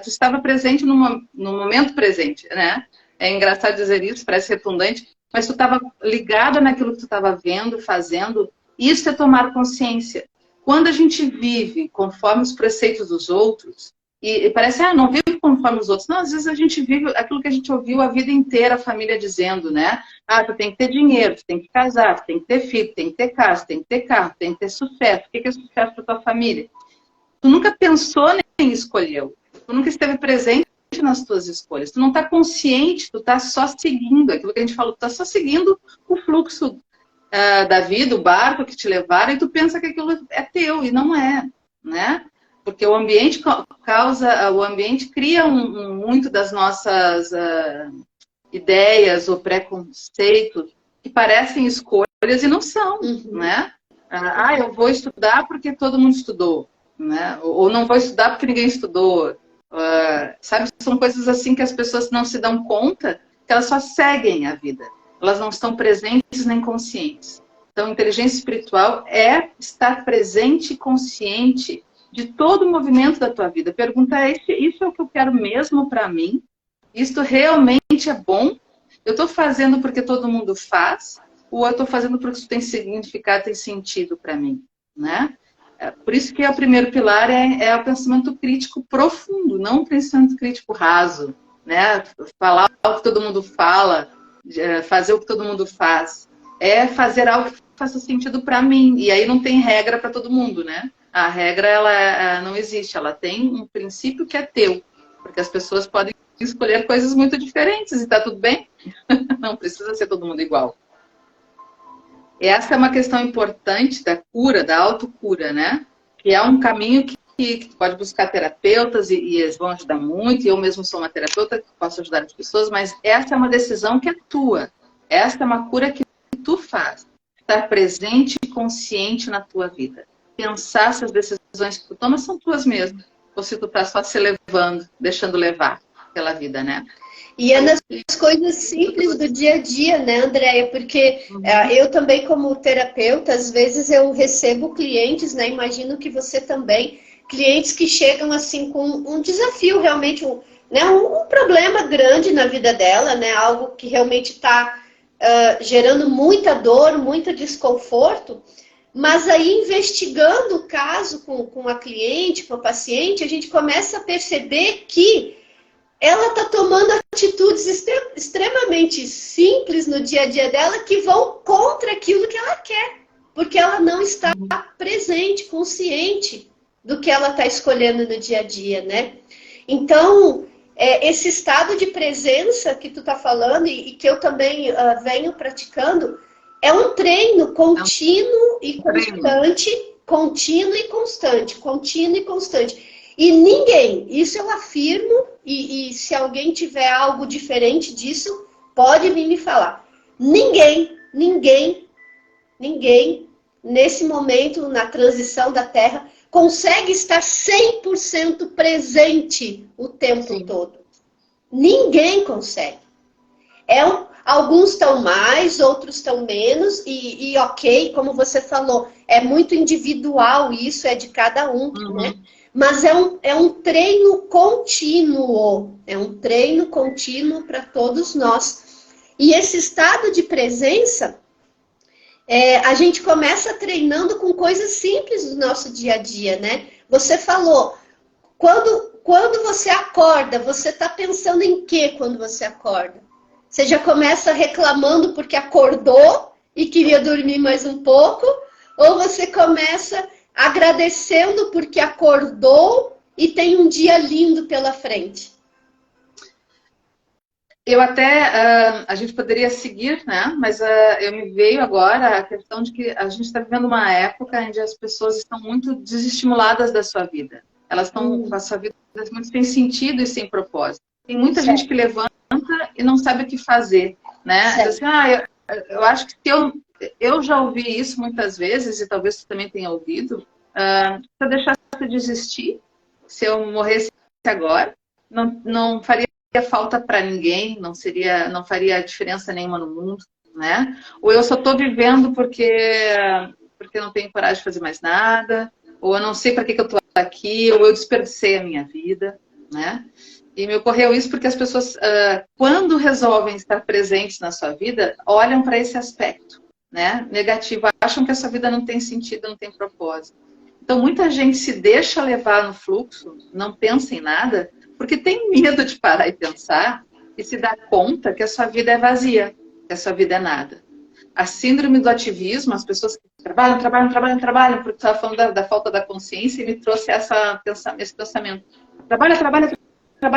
tu estava presente no momento presente, né? É engraçado dizer isso, parece redundante, mas tu estava ligada naquilo que tu estava vendo, fazendo. Isso é tomar consciência. Quando a gente vive conforme os preceitos dos outros, e parece, não vive conforme os outros. Não, às vezes a gente vive aquilo que a gente ouviu a vida inteira, a família dizendo, né? Tu tem que ter dinheiro, tu tem que casar, tu tem que ter filho, tu tem que ter casa, tu tem que ter carro, tu tem que ter sucesso. O que é sucesso para tua família? Tu nunca pensou nem escolheu. Tu nunca esteve presente nas tuas escolhas. Tu não está consciente, tu está só seguindo aquilo que a gente falou, tu está só seguindo o fluxo da vida, o barco que te levaram, e tu pensa que aquilo é teu, e não é, né? Porque o ambiente o ambiente cria muito das nossas ideias ou preconceitos que parecem escolhas, e não são, né? Eu vou estudar porque todo mundo estudou, né? Ou não vou estudar porque ninguém estudou. Sabe, são coisas assim que as pessoas não se dão conta, que elas só seguem a vida. Elas não estão presentes nem conscientes. Então, inteligência espiritual é estar presente e consciente de todo o movimento da tua vida. Pergunta é, isso é o que eu quero mesmo para mim? Isto realmente é bom? Eu estou fazendo porque todo mundo faz? Ou eu estou fazendo porque isso tem significado, tem sentido para mim? Né? Por isso que o primeiro pilar é o pensamento crítico profundo, não o pensamento crítico raso. Né? Falar o que todo mundo fala, fazer o que todo mundo faz. É fazer algo que faça sentido para mim. E aí não tem regra para todo mundo, né? A regra, ela não existe. Ela tem um princípio que é teu. Porque as pessoas podem escolher coisas muito diferentes e tá tudo bem. Não precisa ser todo mundo igual. Essa é uma questão importante da cura, da autocura, né? Que é um caminho que pode buscar terapeutas e eles vão ajudar muito. E eu mesmo sou uma terapeuta que posso ajudar as pessoas, mas essa é uma decisão que é tua. Essa é uma cura que tu faz. Estar presente e consciente na tua vida. Pensar se as decisões que tu tomas são tuas mesmo. Ou se tu tá só se levando, deixando levar pela vida, né? E é nas coisas simples do dia a dia, né, Andréia? Porque eu também, como terapeuta, às vezes eu recebo clientes, né? Imagino que você também, clientes que chegam assim com um desafio, realmente, um problema grande na vida dela, né? Algo que realmente está gerando muita dor, muito desconforto. Mas aí, investigando o caso com a cliente, com a paciente, a gente começa a perceber que ela está tomando atitudes extremamente simples no dia a dia dela que vão contra aquilo que ela quer. Porque ela não está presente, consciente do que ela está escolhendo no dia a dia, né? Então, esse estado de presença que tu está falando e que eu também venho praticando, é um treino contínuo e constante, contínuo e constante. E ninguém, isso eu afirmo, e se alguém tiver algo diferente disso, pode vir me falar. Ninguém, nesse momento, na transição da Terra, consegue estar 100% presente o tempo todo. Ninguém consegue. Alguns estão mais, outros estão menos, e ok, como você falou, é muito individual isso, é de cada um, né? Mas é um treino contínuo, para todos nós. E esse estado de presença, a gente começa treinando com coisas simples do nosso dia a dia, né? Você falou, quando você acorda, você está pensando em quê quando você acorda? Você já começa reclamando porque acordou e queria dormir mais um pouco? Ou você começa agradecendo porque acordou e tem um dia lindo pela frente? Eu a gente poderia seguir, né? Mas eu me veio agora a questão de que a gente está vivendo uma época onde as pessoas estão muito desestimuladas da sua vida. Elas estão com a sua vida muito sem sentido e sem propósito. Tem muita gente que levanta e não sabe o que fazer, né? Diz assim, eu acho que eu já ouvi isso muitas vezes, e talvez tu também tenha ouvido, se eu deixasse de existir, se eu morresse agora, não faria falta para ninguém, não faria diferença nenhuma no mundo, né? Ou eu só estou vivendo porque não tenho coragem de fazer mais nada, ou eu não sei para que eu estou aqui, ou eu desperdicei a minha vida, né? E me ocorreu isso porque as pessoas, quando resolvem estar presentes na sua vida, olham para esse aspecto, né, negativo, acham que a sua vida não tem sentido, não tem propósito. Então, muita gente se deixa levar no fluxo, não pensa em nada, porque tem medo de parar e pensar e se dar conta que a sua vida é vazia, que a sua vida é nada. A síndrome do ativismo, as pessoas que trabalham, porque estava falando da falta da consciência e me trouxe esse pensamento. Trabalha,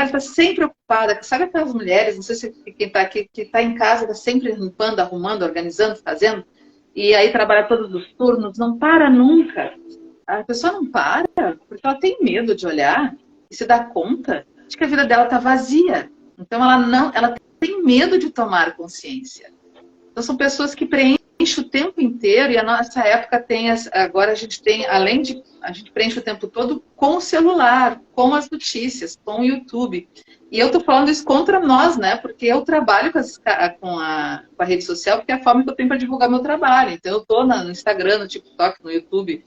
está sempre ocupada. Sabe aquelas mulheres, não sei se quem está aqui, que está em casa, está sempre limpando, arrumando, organizando, fazendo, e aí trabalha todos os turnos, não para nunca. A pessoa não para, porque ela tem medo de olhar e se dar conta de que a vida dela está vazia. Então ela tem medo de tomar consciência. Então são pessoas que preenchem o tempo inteiro, e a nossa época tem, agora a gente tem, além de, a gente preenche o tempo todo com o celular, com as notícias, com o YouTube. E eu tô falando isso contra nós, né? Porque eu trabalho com a rede social, porque é a forma que eu tenho para divulgar meu trabalho. Então eu tô no Instagram, no TikTok, no YouTube,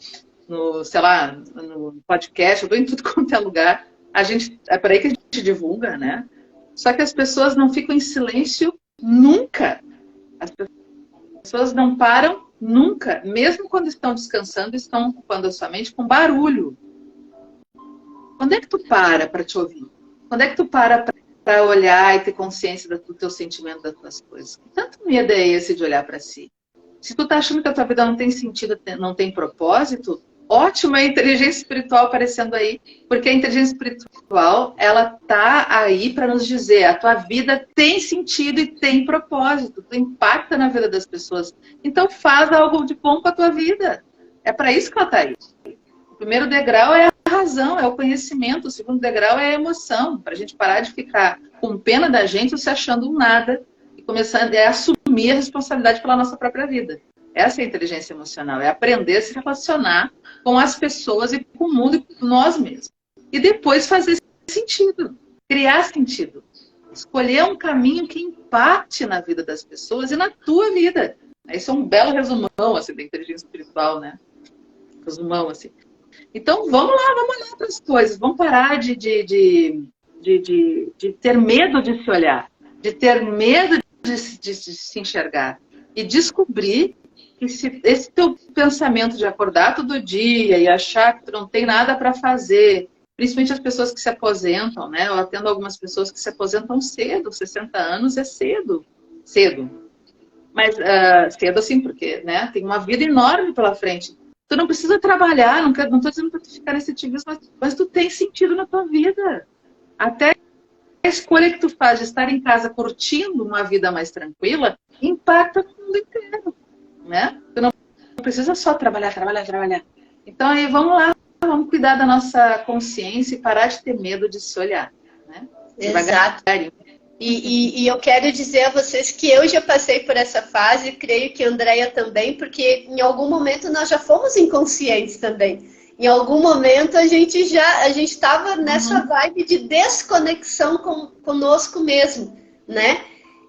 no, sei lá, no podcast, eu tô em tudo quanto é lugar. É por aí que a gente divulga, né? Só que as pessoas não ficam em silêncio nunca. As pessoas não param nunca, mesmo quando estão descansando, estão ocupando a sua mente com barulho. Quando é que tu para te ouvir? Quando é que tu para olhar e ter consciência do teu sentimento, das tuas coisas? Que tanto medo é esse de olhar para si? Se tu tá achando que a tua vida não tem sentido, não tem propósito, ótimo, é a inteligência espiritual aparecendo aí, porque a inteligência espiritual, ela tá aí para nos dizer, a tua vida tem sentido e tem propósito, tu impacta na vida das pessoas. Então faz algo de bom com a tua vida. É para isso que ela tá aí. O primeiro degrau é a razão, é o conhecimento. O segundo degrau é a emoção, para a gente parar de ficar com pena da gente ou se achando um nada e começando a assumir a responsabilidade pela nossa própria vida. Essa é a inteligência emocional, é aprender a se relacionar com as pessoas e com o mundo e com nós mesmos. E depois fazer sentido, criar sentido. Escolher um caminho que impacte na vida das pessoas e na tua vida. Isso é um belo resumão assim, da inteligência espiritual, né? Resumão, assim. Então, vamos lá para as coisas. Vamos parar de ter medo de se olhar, de ter medo de se enxergar e descobrir que esse teu pensamento de acordar todo dia e achar que tu não tem nada para fazer, principalmente as pessoas que se aposentam, né? Eu atendo algumas pessoas que se aposentam cedo, 60 anos é cedo. Mas cedo assim, porque né, tem uma vida enorme pela frente. Tu não precisa trabalhar, não estou dizendo para tu ficar nesse ativismo, mas tu tem sentido na tua vida. Até a escolha que tu faz de estar em casa curtindo uma vida mais tranquila impacta o mundo inteiro, né? Tu não precisa só trabalhar. Então aí vamos lá, vamos cuidar da nossa consciência e parar de ter medo de se olhar, né? Exato. E eu quero dizer a vocês que eu já passei por essa fase, creio que a Andrea também, porque em algum momento nós já fomos inconscientes também. Em algum momento a gente estava nessa vibe de desconexão conosco mesmo, né?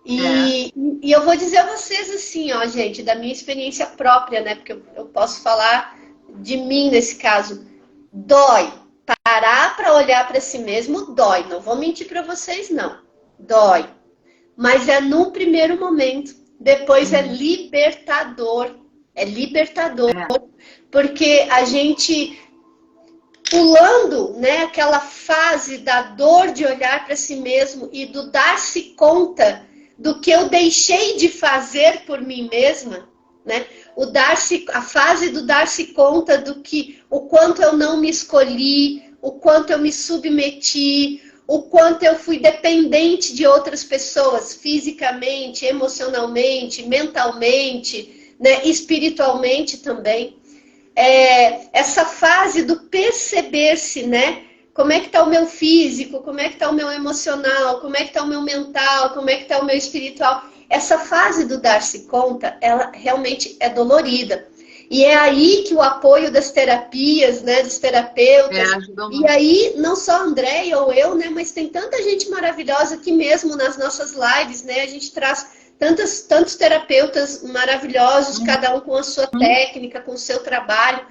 E eu vou dizer a vocês assim, ó, gente, da minha experiência própria, né? Porque eu posso falar de mim nesse caso. Dói. Parar para olhar para si mesmo dói. Não vou mentir para vocês, não. Dói. Mas é num primeiro momento. Depois é libertador. É libertador. Porque a gente, pulando, né, aquela fase da dor de olhar para si mesmo e do dar-se conta do que eu deixei de fazer por mim mesma, né? A fase do dar-se conta o quanto eu não me escolhi, o quanto eu me submeti, o quanto eu fui dependente de outras pessoas, fisicamente, emocionalmente, mentalmente, né, espiritualmente também. Essa fase do perceber-se, né? Como é que está o meu físico, como é que está o meu emocional, como é que está o meu mental, como é que está o meu espiritual. Essa fase do dar-se conta, ela realmente é dolorida. E é aí que o apoio das terapias, né, dos terapeutas, e aí não só a Andréia ou eu, né, mas tem tanta gente maravilhosa aqui mesmo nas nossas lives, né, a gente traz tantos terapeutas maravilhosos, cada um com a sua técnica, com o seu trabalho,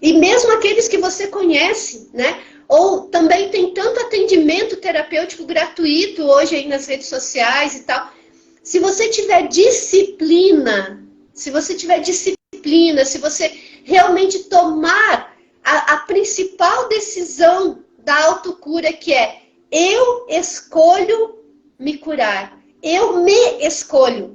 e mesmo aqueles que você conhece, né, ou também tem tanto atendimento terapêutico gratuito hoje aí nas redes sociais e tal. Se você tiver disciplina, se você realmente tomar a principal decisão da autocura, que é eu escolho me curar, eu me escolho.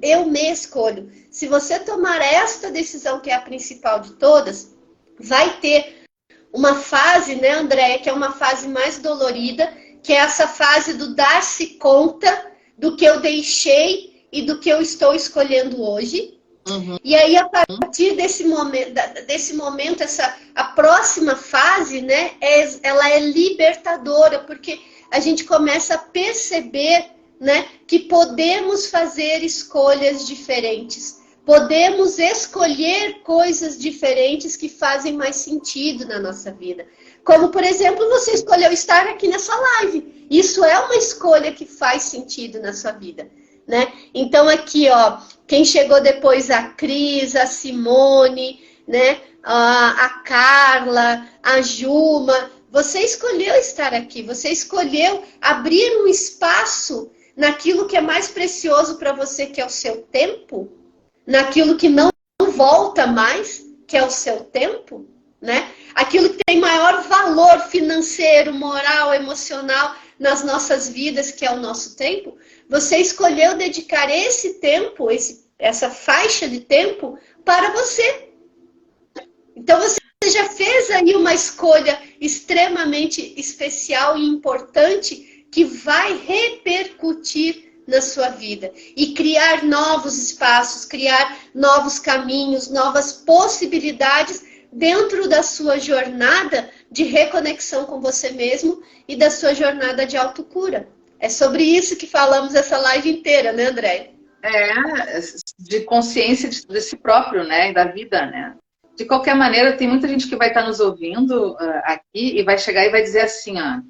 Se você tomar esta decisão, que é a principal de todas, vai ter uma fase, né, Andréia, que é uma fase mais dolorida, que é essa fase do dar-se conta do que eu deixei e do que eu estou escolhendo hoje. E aí, a partir desse momento, a próxima fase, né, ela é libertadora, porque a gente começa a perceber, né, que podemos fazer escolhas diferentes. podemos escolher coisas diferentes que fazem mais sentido na nossa vida. Como, por exemplo, você escolheu estar aqui nessa live. Isso é uma escolha que faz sentido na sua vida, né? Então aqui, ó, quem chegou depois, a Cris, a Simone, né? A Carla, a Juma, você escolheu estar aqui, você escolheu abrir um espaço naquilo que é mais precioso para você, que é o seu tempo, naquilo que não volta mais, que é o seu tempo, né? Aquilo que tem maior valor financeiro, moral, emocional nas nossas vidas, que é o nosso tempo. Você escolheu dedicar esse tempo, essa faixa de tempo para você. Então você já fez aí uma escolha extremamente especial e importante que vai repercutir na sua vida e criar novos espaços, criar novos caminhos, novas possibilidades dentro da sua jornada de reconexão com você mesmo e da sua jornada de autocura. É sobre isso que falamos essa live inteira, né, André? De consciência de si próprio, né, e da vida, né? De qualquer maneira, tem muita gente que vai estar nos ouvindo aqui e vai chegar e vai dizer assim, ó,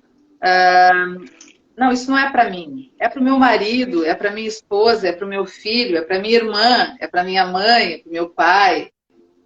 não, isso não é para mim, é para o meu marido, é para minha esposa, é para o meu filho, é para minha irmã, é para minha mãe, é para o meu pai,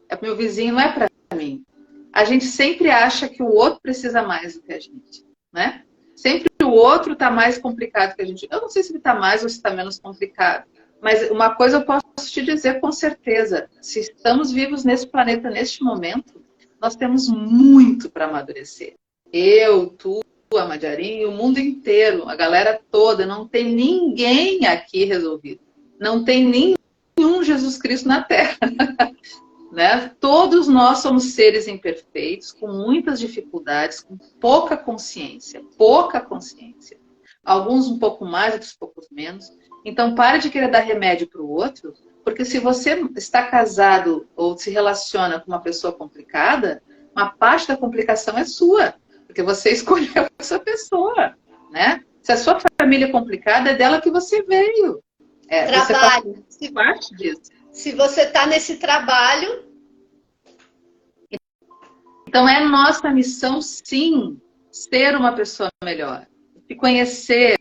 é para o meu vizinho, não é para mim. A gente sempre acha que o outro precisa mais do que a gente, né? Sempre o outro está mais complicado que a gente. Eu não sei se ele está mais ou se está menos complicado, mas uma coisa eu posso te dizer com certeza, se estamos vivos nesse planeta, neste momento, nós temos muito para amadurecer. Eu, tu, a Madiarinha, o mundo inteiro, a galera toda, não tem ninguém aqui resolvido. Não tem nenhum Jesus Cristo na Terra. Né? Todos nós somos seres imperfeitos, com muitas dificuldades, com pouca consciência. Alguns um pouco mais, outros um pouco menos. Então, pare de querer dar remédio para o outro, porque se você está casado ou se relaciona com uma pessoa complicada, uma parte da complicação é sua, porque você escolheu essa pessoa, né? Se a sua família é complicada, é dela que você veio. Trabalho. Você faz parte disso. Se você está nesse trabalho... Então, é nossa missão, sim, ser uma pessoa melhor. Se conhecer,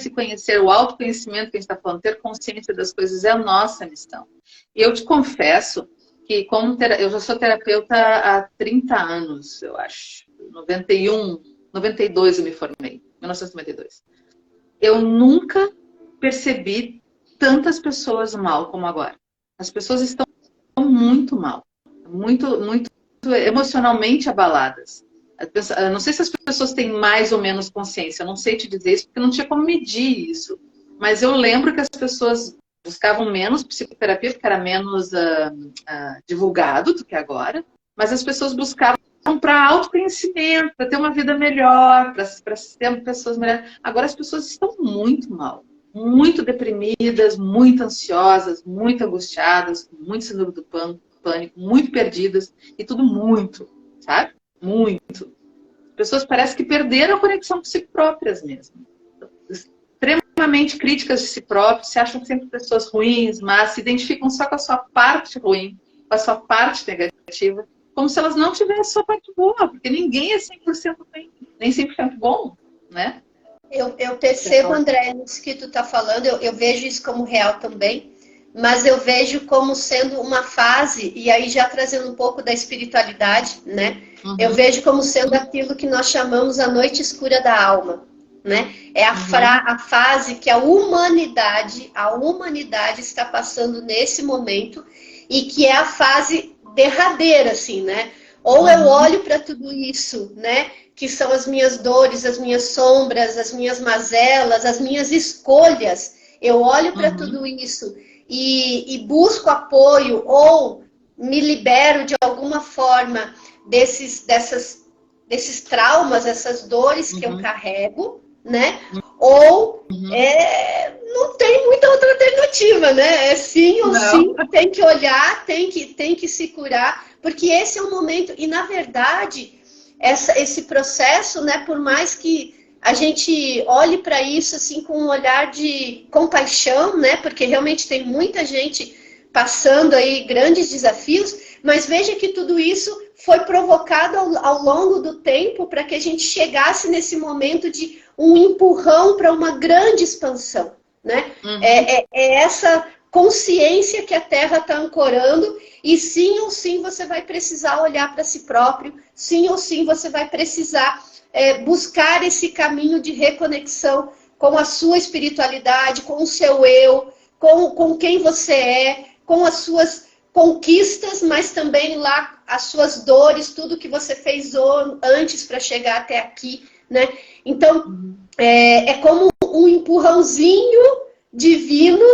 se conhecer, o autoconhecimento que a gente está falando, ter consciência das coisas é a nossa missão. E eu te confesso que eu já sou terapeuta há 30 anos, eu acho. 92 eu me formei, 1992. Eu nunca percebi tantas pessoas mal como agora. As pessoas estão muito mal, muito emocionalmente abaladas. Eu não sei se as pessoas têm mais ou menos consciência, eu não sei te dizer isso, porque não tinha como medir isso. Mas eu lembro que as pessoas buscavam menos psicoterapia, porque era menos divulgado do que agora, mas as pessoas buscavam para autoconhecimento, para ter uma vida melhor, para ser pessoas melhores. Agora as pessoas estão muito mal, muito deprimidas, muito ansiosas, muito angustiadas, muito síndrome do pânico, muito perdidas, e tudo muito, sabe? Muito. As pessoas parecem que perderam a conexão com si próprias mesmo. Extremamente críticas de si próprias, se acham sempre pessoas ruins, mas se identificam só com a sua parte ruim, com a sua parte negativa, como se elas não tivessem a sua parte boa, porque ninguém é 100% ruim, nem 100% bom, né? Eu percebo, André, nisso que tu está falando, eu vejo isso como real também, mas eu vejo como sendo uma fase, e aí já trazendo um pouco da espiritualidade, né? Uhum. Eu vejo como sendo aquilo que nós chamamos a noite escura da alma, né? É a fase que a humanidade está passando nesse momento, e que é a fase derradeira, assim, né? Ou eu olho para tudo isso, né? Que são as minhas dores, as minhas sombras, as minhas mazelas, as minhas escolhas. Eu olho para tudo isso e busco apoio ou me libero de alguma forma desses traumas, essas dores que eu carrego, né? Ou não tem muita outra alternativa, né? É sim ou sim, tem que olhar, tem que se curar, porque esse é o momento. E na verdade, esse processo, né? Por mais que a gente olhe para isso assim com um olhar de compaixão, né? Porque realmente tem muita gente passando aí grandes desafios, mas veja que tudo isso foi provocado ao longo do tempo para que a gente chegasse nesse momento de um empurrão para uma grande expansão, né? É essa consciência que a Terra está ancorando, e sim ou sim você vai precisar olhar para si próprio, sim ou sim você vai precisar buscar esse caminho de reconexão com a sua espiritualidade, com o seu eu, com quem você é, com as suas conquistas, mas também lá as suas dores, tudo que você fez antes para chegar até aqui, né? Então, é como um empurrãozinho divino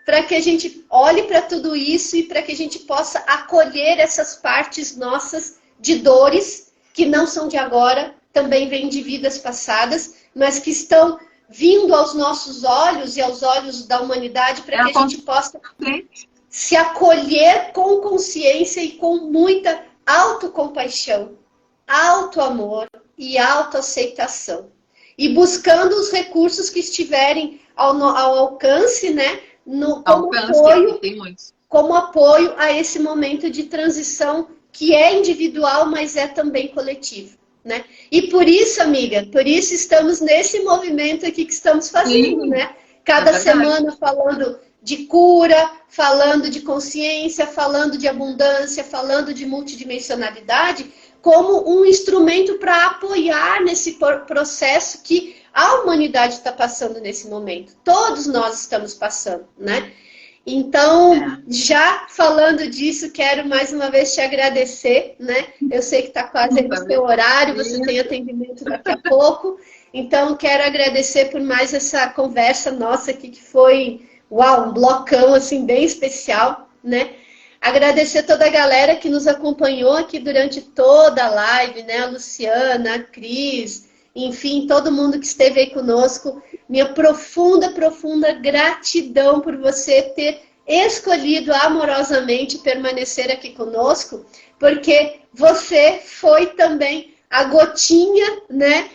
para que a gente olhe para tudo isso e para que a gente possa acolher essas partes nossas de dores, que não são de agora, também vêm de vidas passadas, mas que estão vindo aos nossos olhos e aos olhos da humanidade para que a gente possa se acolher com consciência e com muita autocompaixão, autoamor e autoaceitação. E buscando os recursos que estiverem ao alcance, né? Como apoio a esse momento de transição que é individual, mas é também coletivo, né? E por isso, amiga, por isso estamos nesse movimento aqui que estamos fazendo, sim, né? Cada semana falando de cura, falando de consciência, falando de abundância, falando de multidimensionalidade, como um instrumento para apoiar nesse processo que a humanidade está passando nesse momento. Todos nós estamos passando, né? Então, já falando disso, quero mais uma vez te agradecer, né? Eu sei que está quase aí no seu horário, você tem atendimento daqui a pouco. Então, quero agradecer por mais essa conversa nossa aqui, que foi, uau, um blocão, assim, bem especial, né? Agradecer toda a galera que nos acompanhou aqui durante toda a live, né? A Luciana, a Cris, enfim, todo mundo que esteve aí conosco. Minha profunda, profunda gratidão por você ter escolhido amorosamente permanecer aqui conosco, porque você foi também a gotinha, né?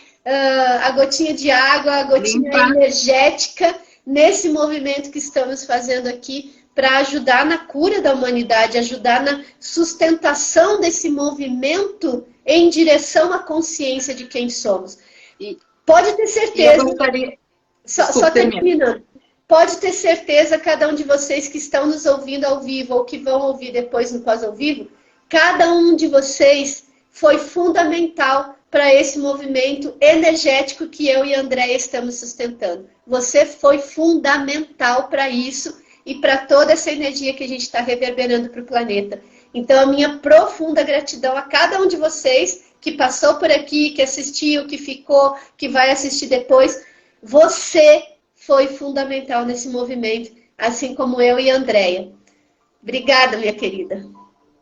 A gotinha de água, a gotinha energética nesse movimento que estamos fazendo aqui para ajudar na cura da humanidade, ajudar na sustentação desse movimento em direção à consciência de quem somos. E pode ter certeza... Só terminando. Pode ter certeza, cada um de vocês que estão nos ouvindo ao vivo ou que vão ouvir depois no pós-ao-vivo, cada um de vocês foi fundamental para esse movimento energético que eu e a Andréia estamos sustentando. Você foi fundamental para isso e para toda essa energia que a gente está reverberando para o planeta. Então, a minha profunda gratidão a cada um de vocês que passou por aqui, que assistiu, que ficou, que vai assistir depois. Você foi fundamental nesse movimento, assim como eu e a Andréia. Obrigada, minha querida.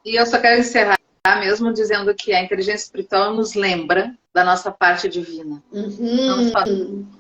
E eu só quero encerrar mesmo dizendo que a inteligência espiritual nos lembra da nossa parte divina, não só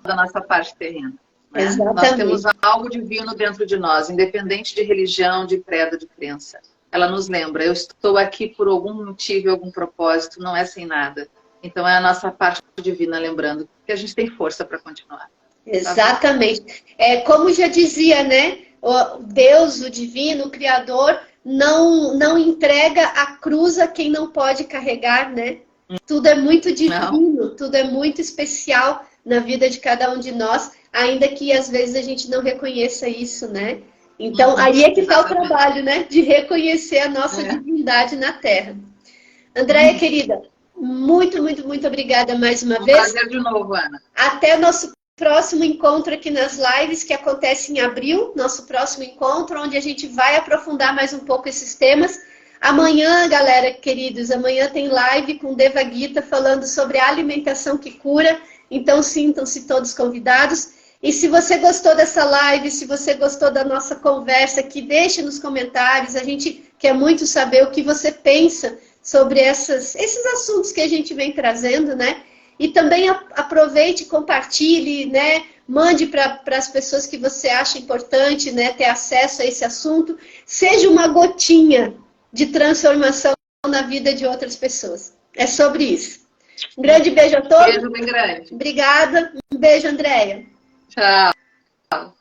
da nossa parte terrena. Né? Nós temos algo divino dentro de nós, independente de religião, de credo, de crença. Ela nos lembra, eu estou aqui por algum motivo, algum propósito, não é sem nada. Então é a nossa parte divina lembrando que a gente tem força para continuar. Exatamente. Como já dizia, né? O Deus, o divino, o Criador, não entrega a cruz a quem não pode carregar, né? Tudo é muito divino, tudo é muito especial na vida de cada um de nós, ainda que às vezes a gente não reconheça isso, né? Então, aí é que está o trabalho, né? De reconhecer a nossa divindade na Terra. Andréia, querida, muito, muito, muito obrigada mais uma vez. Prazer de novo, Ana. Até nosso próximo encontro aqui nas lives, que acontece em abril, nosso próximo encontro, onde a gente vai aprofundar mais um pouco esses temas. Amanhã, galera, queridos, amanhã tem live com Deva Gita falando sobre a alimentação que cura, então sintam-se todos convidados. E se você gostou dessa live, se você gostou da nossa conversa aqui, deixe nos comentários, a gente quer muito saber o que você pensa sobre esses assuntos que a gente vem trazendo, né? E também aproveite, compartilhe, né? Mande para as pessoas que você acha importante, né, ter acesso a esse assunto. Seja uma gotinha de transformação na vida de outras pessoas. É sobre isso. Um grande beijo a todos. Beijo bem grande. Obrigada. Um beijo, Andréia. Tchau.